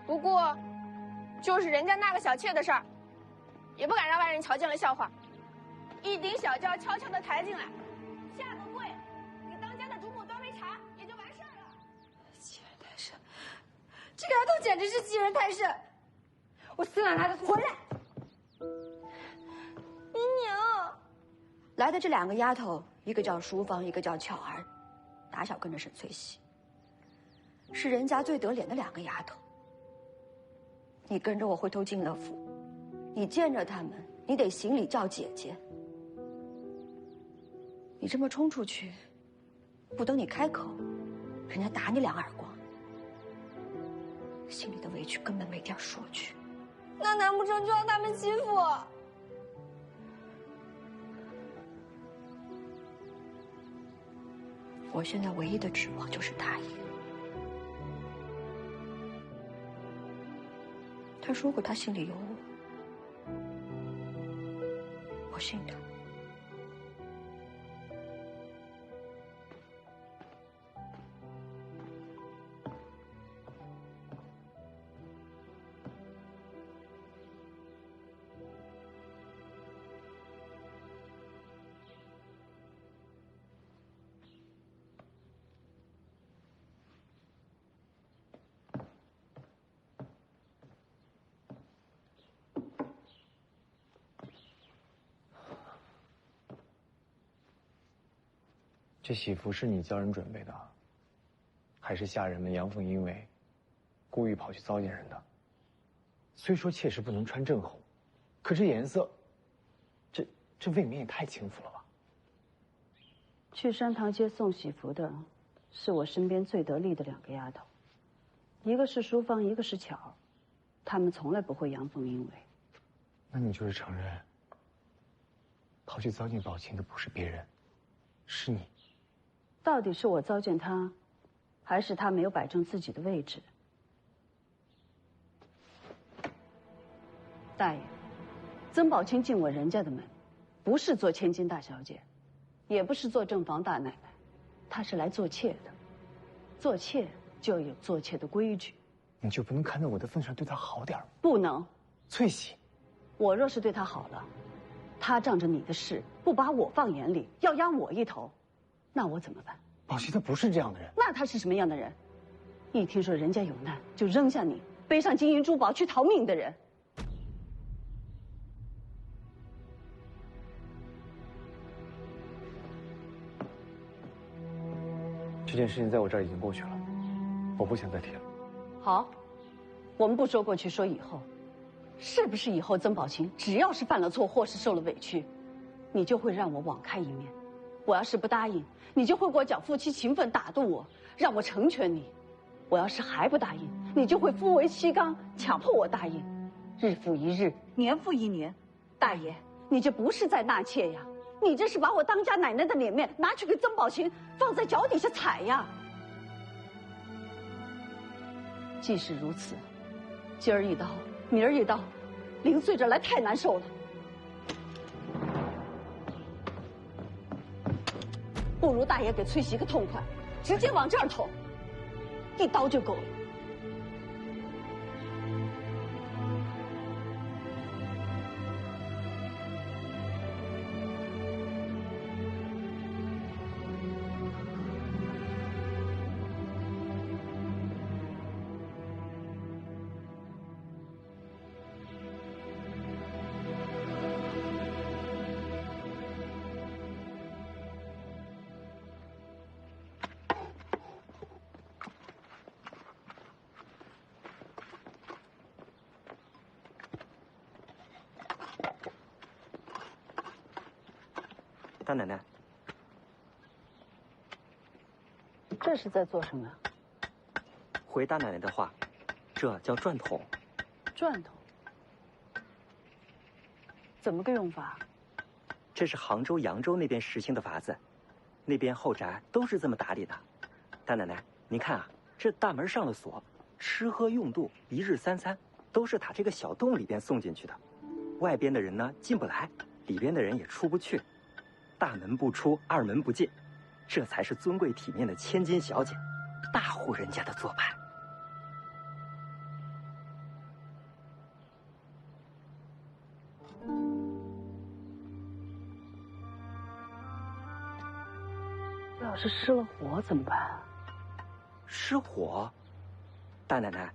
不过，就是人家那个小妾的事儿，也不敢让外人瞧见了笑话。一顶小轿悄悄地抬进来，下个跪，给当家的主母端杯茶，也就完事儿了。欺人太甚！这个丫头简直是欺人太甚！我撕烂她的腿！回来！姨娘，来的这两个丫头，一个叫淑芳，一个叫巧儿。打小跟着沈翠喜，是人家最得脸的两个丫头。你跟着我回头进了府，你见着他们，你得行礼叫姐姐。你这么冲出去，不等你开口，人家打你2耳光，心里的委屈根本没地儿说去。那难不成就要他们欺负我？我现在唯一的指望就是大爷。他说过他心里有我，我信他。这喜服是你叫人准备的，还是下人们阳奉阴违，故意跑去糟践人的？虽说妾室不能穿正红，可这颜色，这未免也太轻浮了吧？去山塘街送喜服的，是我身边最得力的2个丫头，一个是淑芳，一个是巧儿，她们从来不会阳奉阴违。那你就是承认，跑去糟践宝琴的不是别人，是你。到底是我糟践他，还是他没有摆正自己的位置？大爷，曾宝清进我人家的门，不是做千金大小姐，也不是做正房大奶奶，她是来做妾的。做妾就要有做妾的规矩。你就不能看在我的份上对她好点吗？不能。翠喜，我若是对她好了，她仗着你的事不把我放眼里，要压我一头。那我怎么办？宝琪他不是这样的人。那他是什么样的人？一听说人家有难，就扔下你，背上金银珠宝去逃命的人。这件事情在我这儿已经过去了，我不想再提了。好，我们不说过去，说以后，是不是以后曾宝琴只要是犯了错或是受了委屈，你就会让我网开一面？我要是不答应，你就会给我讲夫妻情分，打动我，让我成全你。我要是还不答应，你就会夫为妻纲，强迫我答应，日复一日，年复一年。大爷，你这不是在纳妾呀，你这是把我当家奶奶的脸面拿去给曾宝琴放在脚底下踩呀。既是如此，今儿一刀，明儿一刀，零碎着来太难受了。不如大爷给崔喜个痛快，直接往这儿捅，一刀就够了。大奶奶，这是在做什么？回大奶奶的话，这叫转筒。转筒？怎么个用法？这是杭州、扬州那边实行的法子，那边后宅都是这么打理的。大奶奶，您看啊，这大门上了锁，吃喝用度一日三餐都是打这个小洞里边送进去的，外边的人呢进不来，里边的人也出不去。大门不出，二门不进，这才是尊贵体面的千金小姐，大户人家的做派。要是失了火怎么办？失火？大奶奶，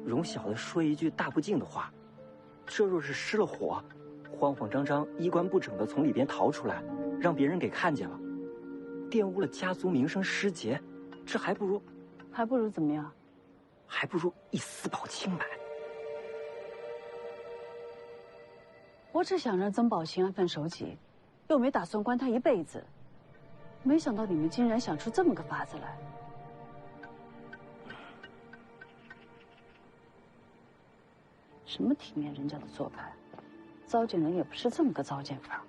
容小的说一句大不敬的话，这若是失了火，慌慌张张、衣冠不整的从里边逃出来，让别人给看见了，玷污了家族名声失节，这还不如怎么样？还不如一丝保清白。我只想让曾宝琴安分守己，又没打算关她一辈子。没想到你们竟然想出这么个法子来。什么体面人家的做派，糟践人也不是这么个糟践法。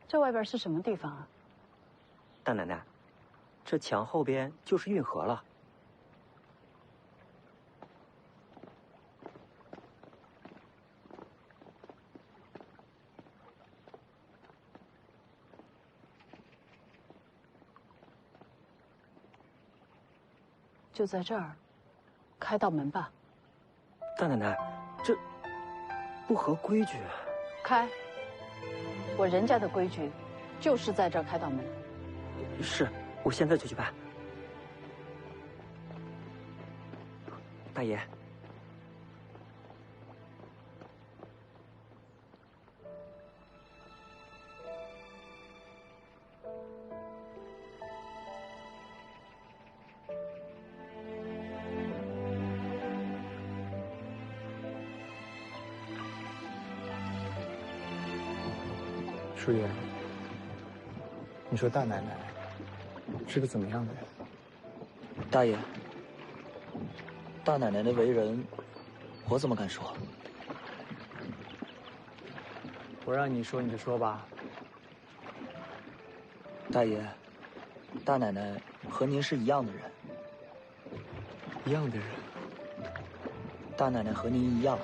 这外边是什么地方啊？大奶奶，这墙后边就是运河了。就在这儿，开道门吧。大奶奶，这不合规矩。开。我人家的规矩，就是在这儿开道门。是，我现在就去办。大爷。舒言，你说大奶奶是个怎么样的人？大爷，大奶奶的为人，我怎么敢说？我让你说你就说吧。大爷，大奶奶和您是一样的人。一样的人。大奶奶和您一样，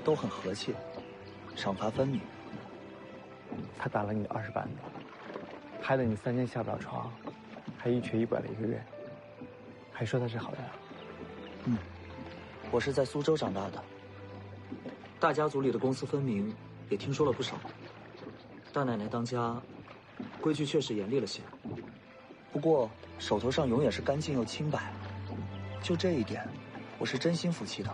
都很和气，赏罚分明。他打了你20板子，害得你3天下不了床，还一瘸一拐了1个月，还说他是好人。嗯，我是在苏州长大的，大家族里的公私分明也听说了不少。大奶奶当家，规矩确实严厉了些，不过手头上永远是干净又清白，就这一点，我是真心服气的。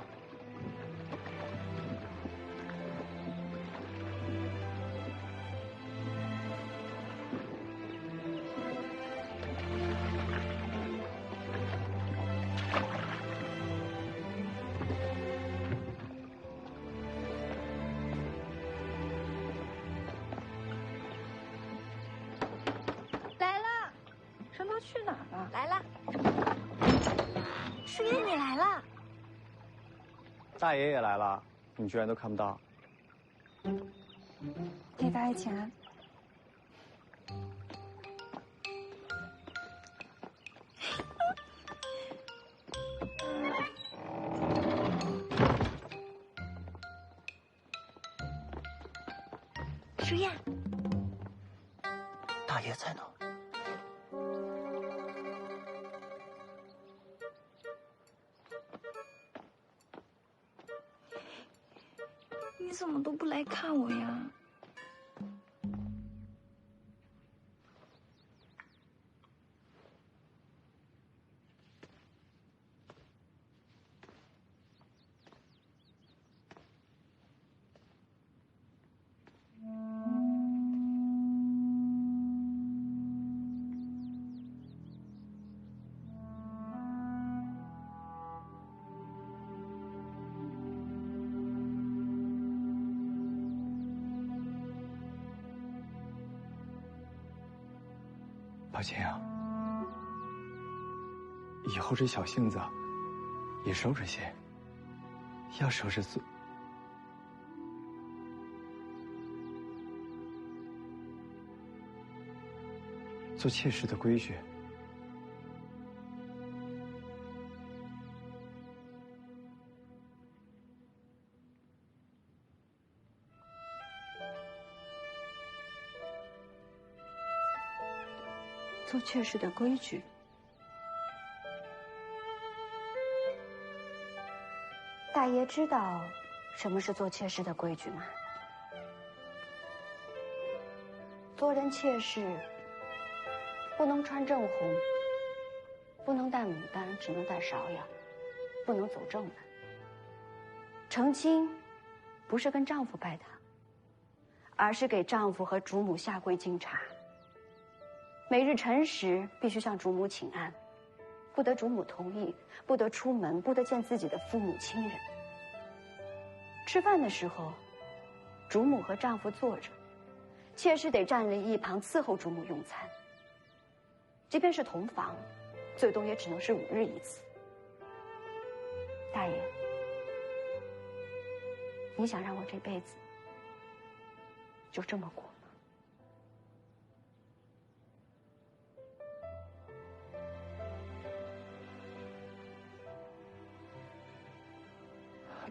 去哪儿了？来了，师爷你来了。大爷也来了，你居然都看不到？给大爷请安。师爷，大爷在哪？你怎么都不来看我呀？宝琴啊，以后这小性子也收着些，要收着做妾室的规矩。做妾室的规矩。大爷知道什么是做妾室的规矩吗？做人妾室不能穿正红，不能戴牡丹，只能戴芍药，不能走正门。成亲不是跟丈夫拜堂，而是给丈夫和主母下跪敬茶。每日辰时必须向主母请安，不得主母同意，不得出门，不得见自己的父母亲人。吃饭的时候，主母和丈夫坐着，妾室得站在一旁伺候主母用餐。即便是同房，最多也只能是5日一次。大爷，你想让我这辈子就这么过吗？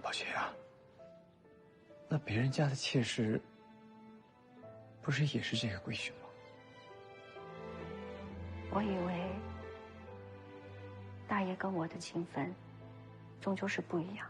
宝琴啊，那别人家的妾室不是也是这个规矩吗？我以为大爷跟我的情分终究是不一样。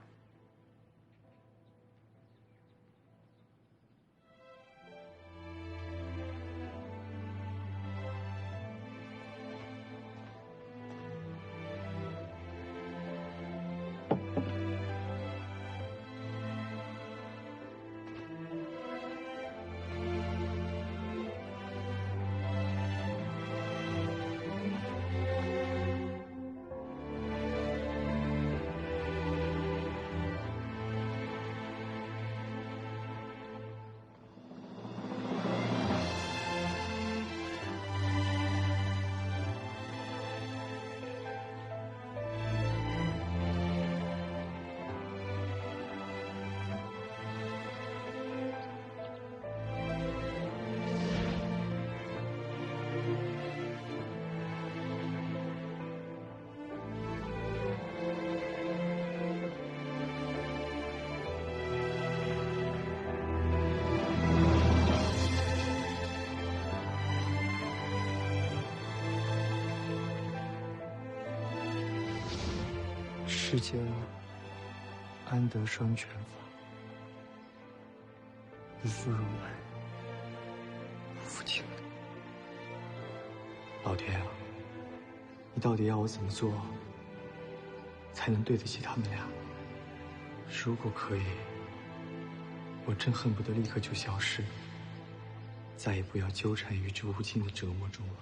世间安得双全法，不负如来，不负卿。老天啊，你到底要我怎么做，才能对得起他们俩？如果可以，我真恨不得立刻就消失，再也不要纠缠于这无尽的折磨中了。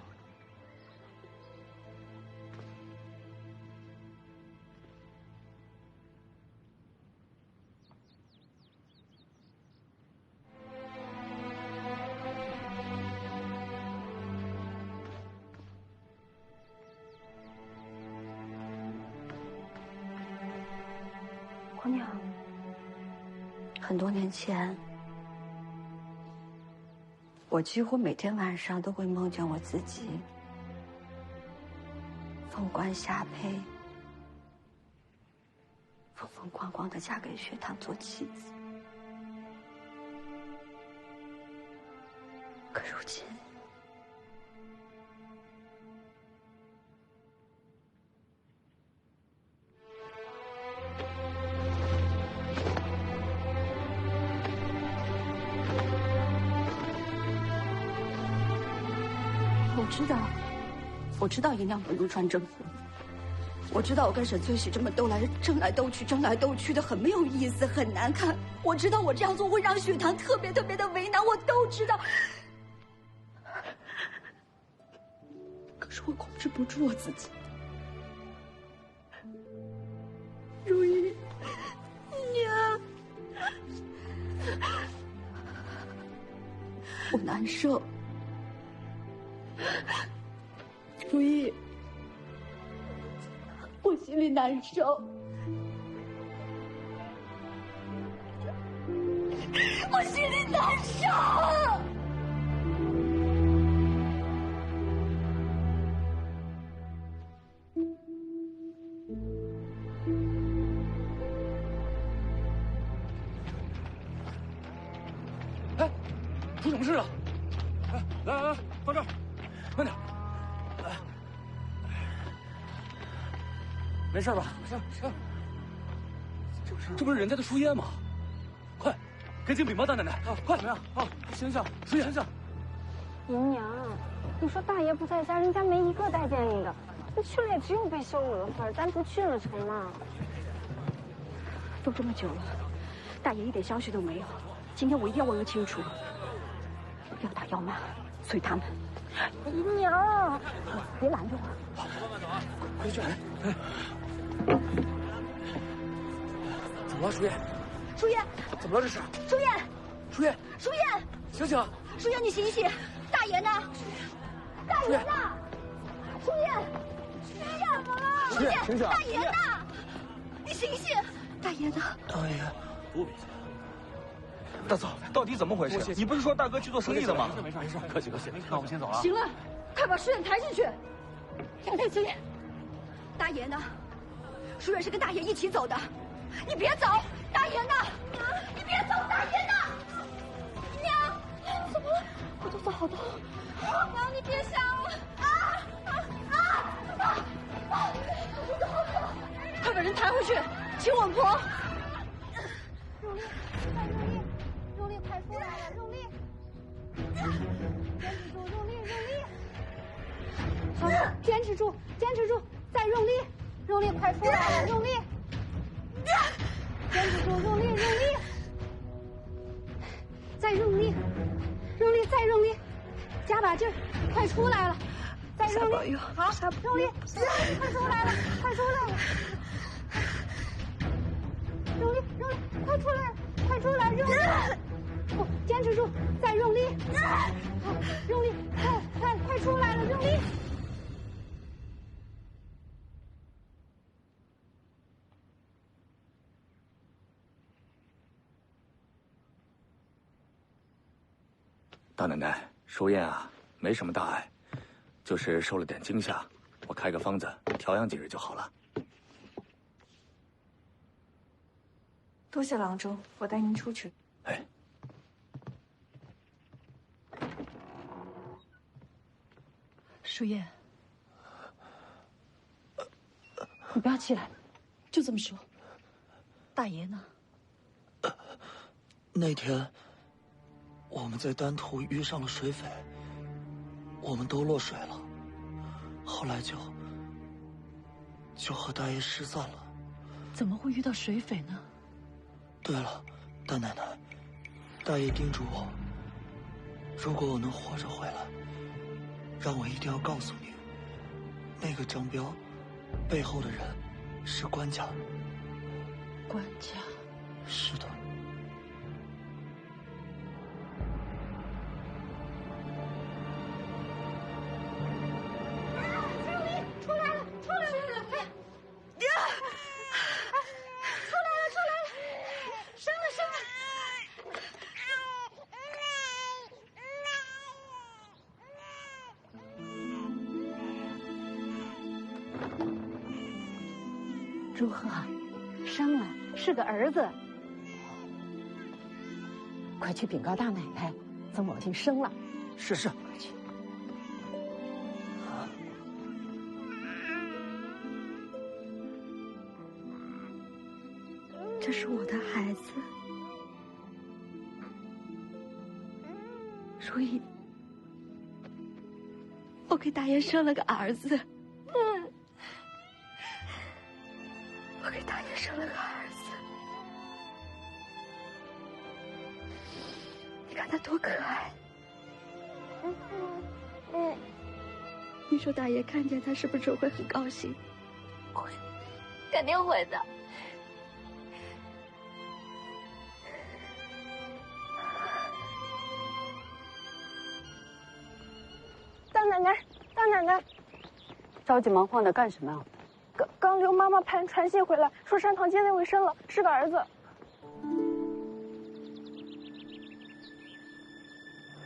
姑娘，很多年前，我几乎每天晚上都会梦见我自己凤冠霞帔，风风光光的嫁给薛堂做妻子。可如今，我知道银两不能穿正婚，我知道我跟沈翠喜这么争来斗去的很没有意思，很难看。我知道我这样做会让雪堂特别的为难，我都知道。可是我控制不住我自己。如意，娘，我难受。如意，我心里难受，我心里难受。哎，出什么事了？哎，来，到这儿，慢点。没事吧？行。这不是人家的书烟吗？快，给敬禀吧，大奶奶！啊，快！怎么样？啊，醒！书烟，醒！姨娘，你说大爷不在家，人家没一个待见你的，你去了也只有被羞辱的份儿，咱不去了成吗？都这么久了，大爷一点消息都没有。今天我一定要问个清楚，要打要骂，随他们。姨娘，别拦着我。好，慢慢走啊，回去。哎。怎么了，淑叶？淑叶，怎么了这是？淑叶，淑叶，淑叶，醒醒！淑叶，你醒醒！大爷呢？大爷呢？淑叶，怎么了？淑叶，醒醒！大爷呢？你醒醒！大爷呢？大爷，多别劲！大嫂，到底怎么回事？你不是说大哥去做生意的吗？没事，客气。那我们先走了。行了，快把淑叶抬进去。淑叶，大爷呢？淑叶是跟大爷一起走的，你别走！大爷呢？你别走！大爷呢？娘，怎么了？我肚子好痛。娘，你别想了！肚子好痛！快把人抬回去，请稳婆。用力，快出来了！用力，坚持住！好，坚持住！再用力，快出来了！用力，坚持住！用力，再用力，再用力，加把劲儿，快出来了！再用力，好，用力，快出来了！用力，快出来！用力，坚持住，再用力，好，用力，快出来了！用力。大奶奶，淑燕啊，没什么大碍，就是受了点惊吓，我开个方子调养几日就好了。多谢郎中，我带您出去。哎，淑燕，你不要起来，就这么说。大爷呢？那天我们在丹徒遇上了水匪，我们都落水了。后来就和大爷失散了。怎么会遇到水匪呢？对了，大奶奶，大爷叮嘱我，如果我能活着回来，让我一定要告诉你，那个张彪背后的人是关家。关家？是的。祝贺，生了，是个儿子。快去禀告大奶奶，曾某庆生了。是，快去。这是我的孩子，如意，我给大爷生了个儿子。我给大爷生了个儿子，你看他多可爱。你说大爷看见他是不是会很高兴？会，肯定会的。大奶奶，大奶奶，着急忙慌的干什么啊？刚刘妈妈传信回来，说山塘街那位生了，是个儿子。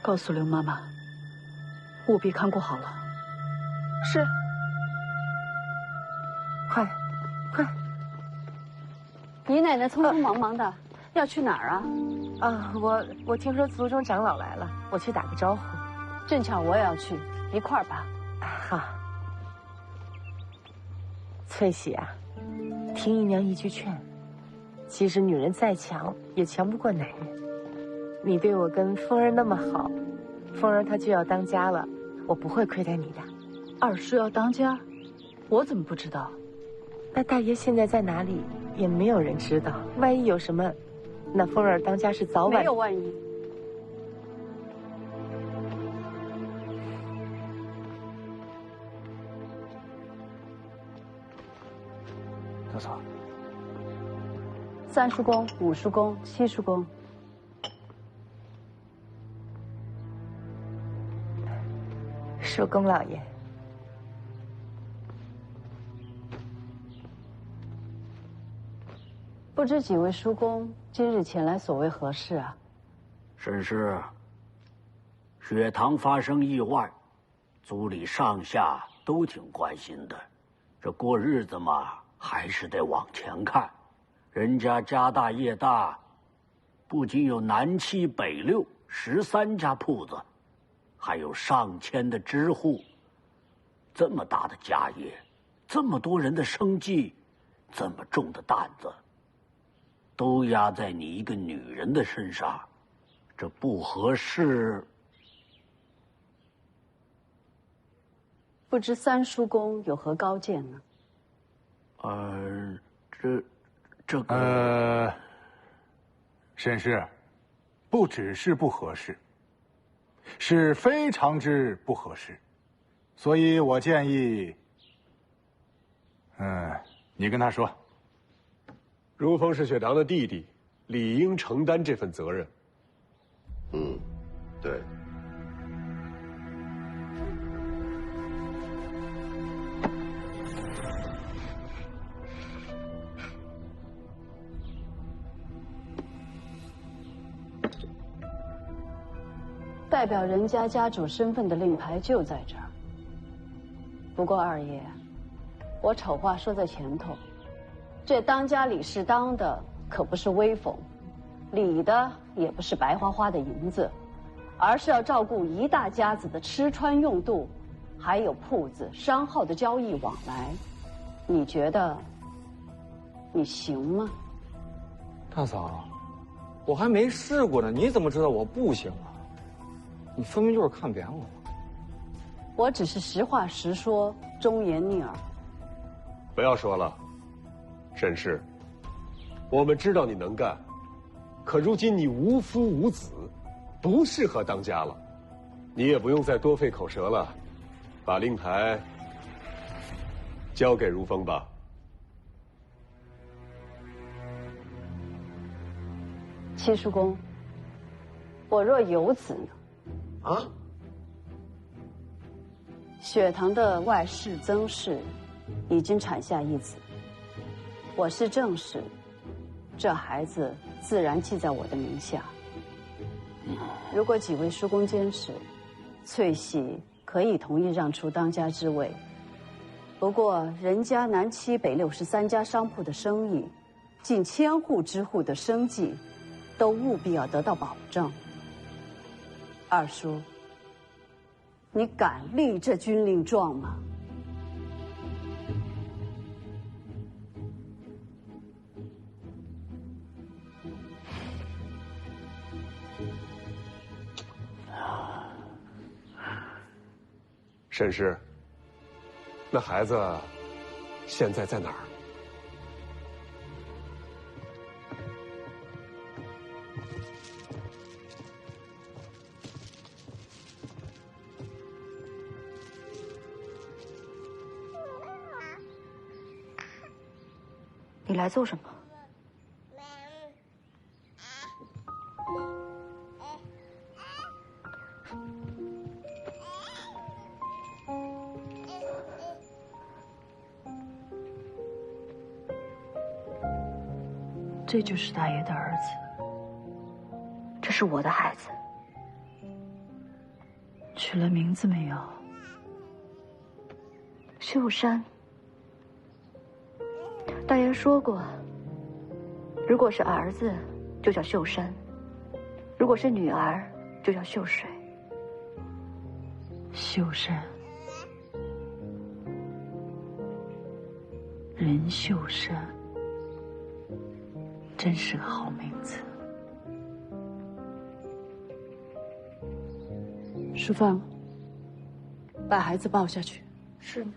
告诉刘妈妈，务必看顾好了。是。快。姨奶奶匆匆忙忙的，要去哪儿啊？啊，我听说族中长老来了，我去打个招呼。正巧我也要去，一块儿吧。好。翠喜啊，听姨娘一句劝，其实女人再强也强不过男人。你对我跟凤儿那么好，凤儿她就要当家了，我不会亏待你的。二叔要当家，我怎么不知道？那大爷现在在哪里，也没有人知道。万一有什么，那凤儿当家是早晚。没有万一。大嫂，3叔公、5叔公、7叔公。叔公老爷，不知几位叔公今日前来，所谓何事啊？沈氏，雪堂发生意外，族里上下都挺关心的。这过日子嘛，还是得往前看。人家家大业大，不仅有南七北六13家铺子，还有上千的支户。这么大的家业，这么多人的生计，这么重的担子，都压在你一个女人的身上，这不合适。不知3叔公有何高见呢？这个，沈氏，不只是不合适，是非常之不合适，所以我建议，你跟他说，如风是雪堂的弟弟，理应承担这份责任。对。代表人家家主身份的令牌就在这儿。不过二爷，我丑话说在前头，这当家理事当的可不是威风，理的也不是白花花的银子，而是要照顾一大家子的吃穿用度，还有铺子商号的交易往来。你觉得你行吗？大嫂，我还没试过呢，你怎么知道我不行啊？你分明就是看扁我。我只是实话实说，忠言逆耳。不要说了，沈氏，我们知道你能干，可如今你无夫无子，不适合当家了。你也不用再多费口舌了，把令牌交给如风吧。七叔公，我若有子呢？啊？雪堂的外室曾氏已经产下一子，我是正室，这孩子自然记在我的名下。如果几位叔公坚持，翠喜可以同意让出当家之位。不过人家南七北63家商铺的生意，近1000户之户的生计，都务必要得到保证。二叔，你敢立这军令状吗？沈氏，那孩子现在在哪儿？你来做什么？这就是大爷的儿子，这是我的孩子。取了名字没有？秀山。大爷说过，如果是儿子就叫秀山，如果是女儿就叫秀水。秀山，任秀山，真是个好名字。淑芳，把孩子抱下去。是。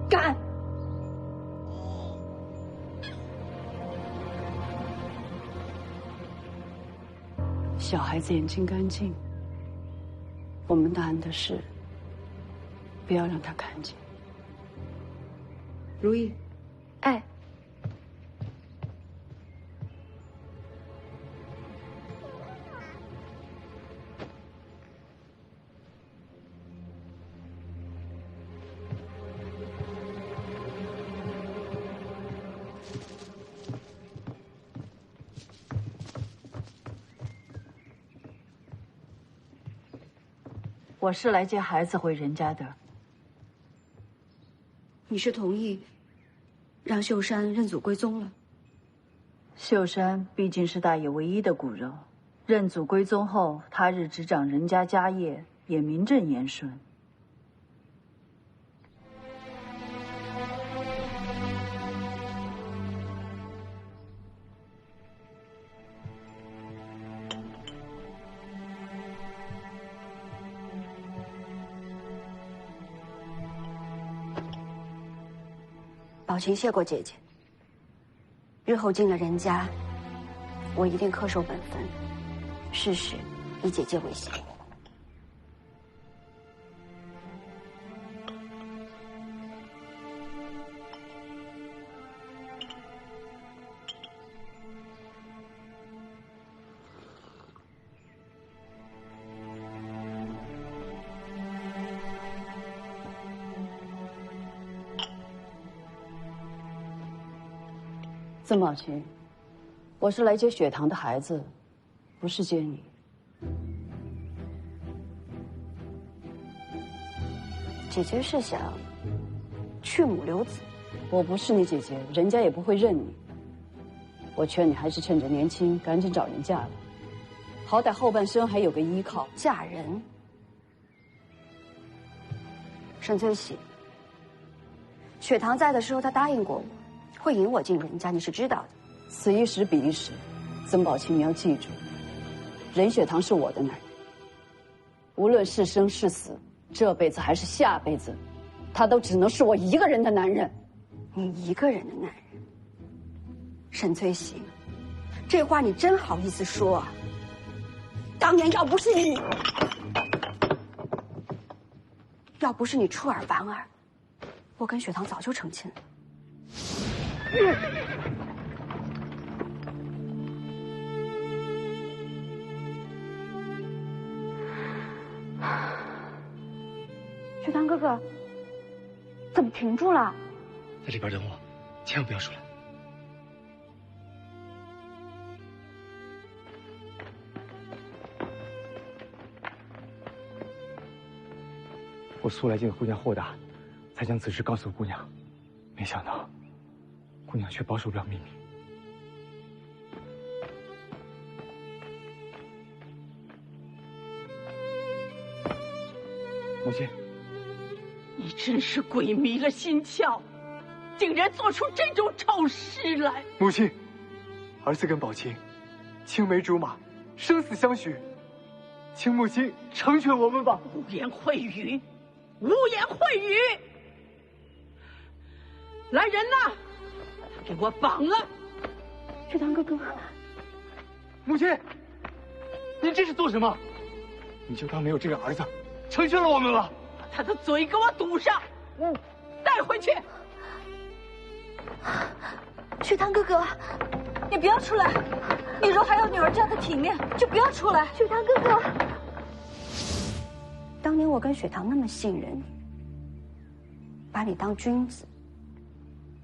干！小孩子眼睛干净，我们大人的事，不要让他看见。如意，哎，我是来接孩子回人家的。你是同意让秀山认祖归宗了？秀山毕竟是大爷唯一的骨肉，认祖归宗后，他日执掌人家家业，也名正言顺。宝琴谢过姐姐，日后进了人家，我一定恪守本分，事事以姐姐为先。曾宝琴，我是来接雪堂的孩子，不是接你。姐姐是想去母留子。我不是你姐姐，人家也不会认你。我劝你还是趁着年轻，赶紧找人嫁了，好歹后半生还有个依靠。嫁人？沈翠喜，雪堂在的时候，他答应过我。会引我进人家，你是知道的。此一时彼一时，曾宝琴，你要记住，任雪堂是我的男人，无论是生是死，这辈子还是下辈子，他都只能是我一个人的男人。你一个人的男人，沈翠喜，这话你真好意思说啊？当年要不是你出尔反尔，我跟雪堂早就成亲了。雪堂哥哥，怎么停住了？在里边等我，千万不要出来。我素来见姑娘豁达，才将此事告诉姑娘，没想到姑娘却保守不了秘密。母亲，你真是鬼迷了心窍，竟然做出这种丑事来！母亲，儿子跟宝琴青梅竹马，生死相许，请母亲成全我们吧。污言秽语，污言秽语！来人呐，把他给我绑了！雪堂哥哥，母亲，您这是做什么？你就当没有这个儿子，成全了我们吧。把他的嘴给我堵上，带回去。雪堂哥哥，你不要出来！你若还有女儿这样的体面，就不要出来。雪堂哥哥，当年我跟雪堂那么信任你，把你当君子，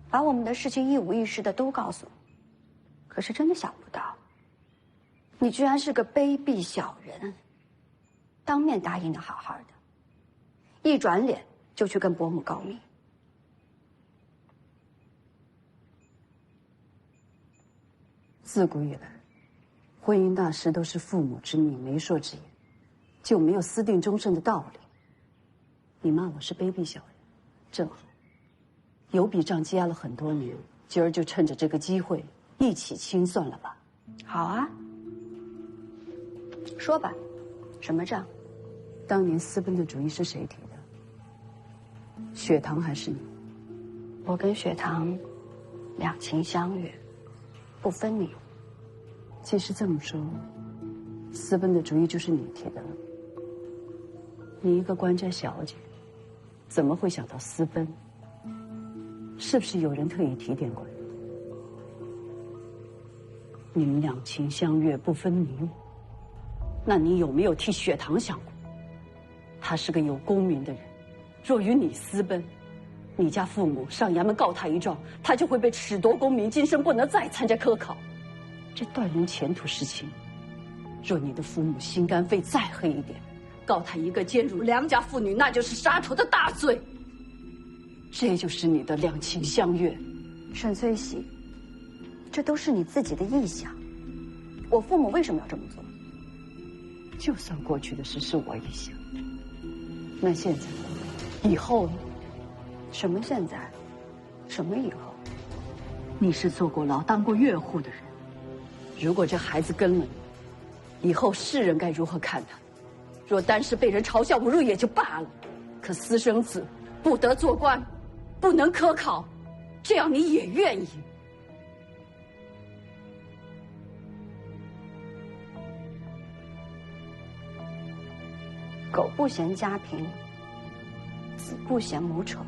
把我们的事情一五一十的都告诉你，可是真的想不到，你居然是个卑鄙小人。当面答应的好好的，一转脸就去跟伯母告密。自古以来，婚姻大事都是父母之命、媒妁之言，就没有私定终身的道理。你骂我是卑鄙小人，正好，有笔账积压了很多年，今儿就趁着这个机会一起清算了吧。好啊，说吧，什么账？当年私奔的主意是谁提的？雪堂还是你？我跟雪堂两情相悦，不分你我。既是这么说，私奔的主意就是你提的了。你一个官家小姐，怎么会想到私奔？是不是有人特意提点过你？你们两情相悦，不分你我，那你有没有替雪堂想过？他是个有功名的人，若与你私奔，你家父母上衙门告他一状，他就会被褫夺功名，今生不能再参加科考，这断人前途是情。若你的父母心肝肺再黑一点，告他一个奸辱良家妇女，那就是杀头的大罪。这就是你的两情相悦。沈翠喜，这都是你自己的臆想。我父母为什么要这么做？就算过去的事是我臆想，那现在、以后呢？什么现在？什么以后？你是坐过牢、当过岳户的人，如果这孩子跟了你，以后世人该如何看他？若单是被人嘲笑侮辱也就罢了，可私生子不得做官，不能科考，这样你也愿意？狗不嫌家贫，子不嫌母丑。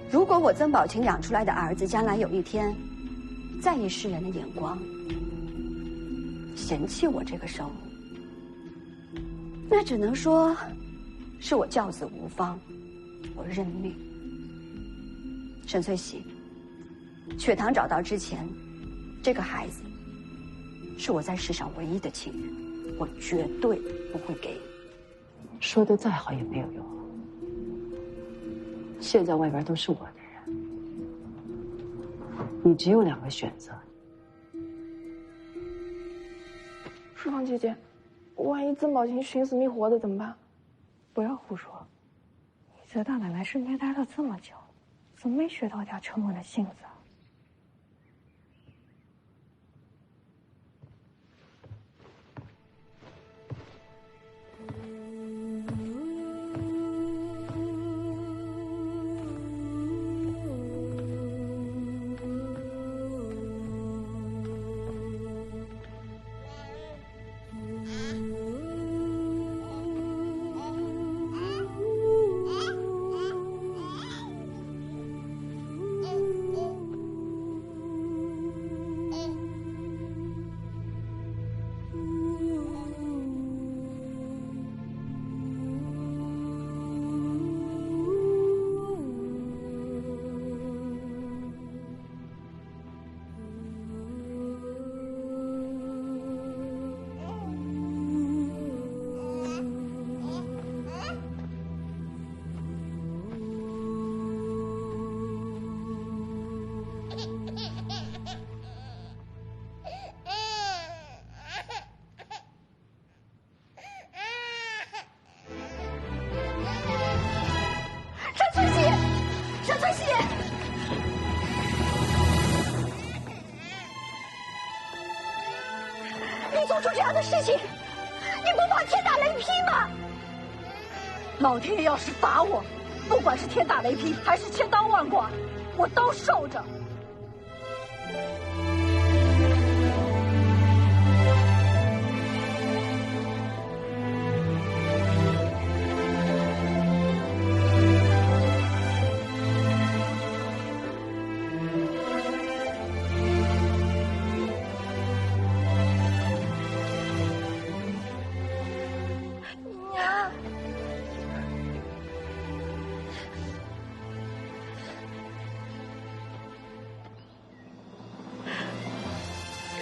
如果我曾宝琴养出来的儿子将来有一天在意世人的眼光，嫌弃我这个生母，那只能说是我教子无方，我认命。沈翠喜，雪堂找到之前，这个孩子是我在世上唯一的亲人，我绝对不会给你。说的再好也没有用。现在外边都是我的人，你只有两个选择。淑芳姐姐，万一曾宝琴寻死觅活的怎么办？不要胡说，你在大奶奶身边待了这么久，怎么没学到点沉稳的性子啊？以做出这样的事情？你不怕天打雷劈吗？老天爷要是罚我，不管是天打雷劈还是千刀万剐，我都受着。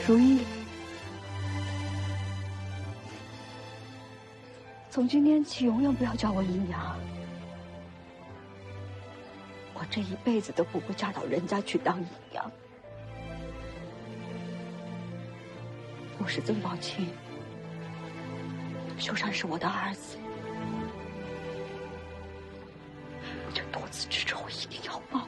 如意，从今天起永远不要叫我姨娘。我这一辈子都不会嫁到人家去当姨娘。我是曾宝清，秀山是我的儿子，这多次之仇我一定要报。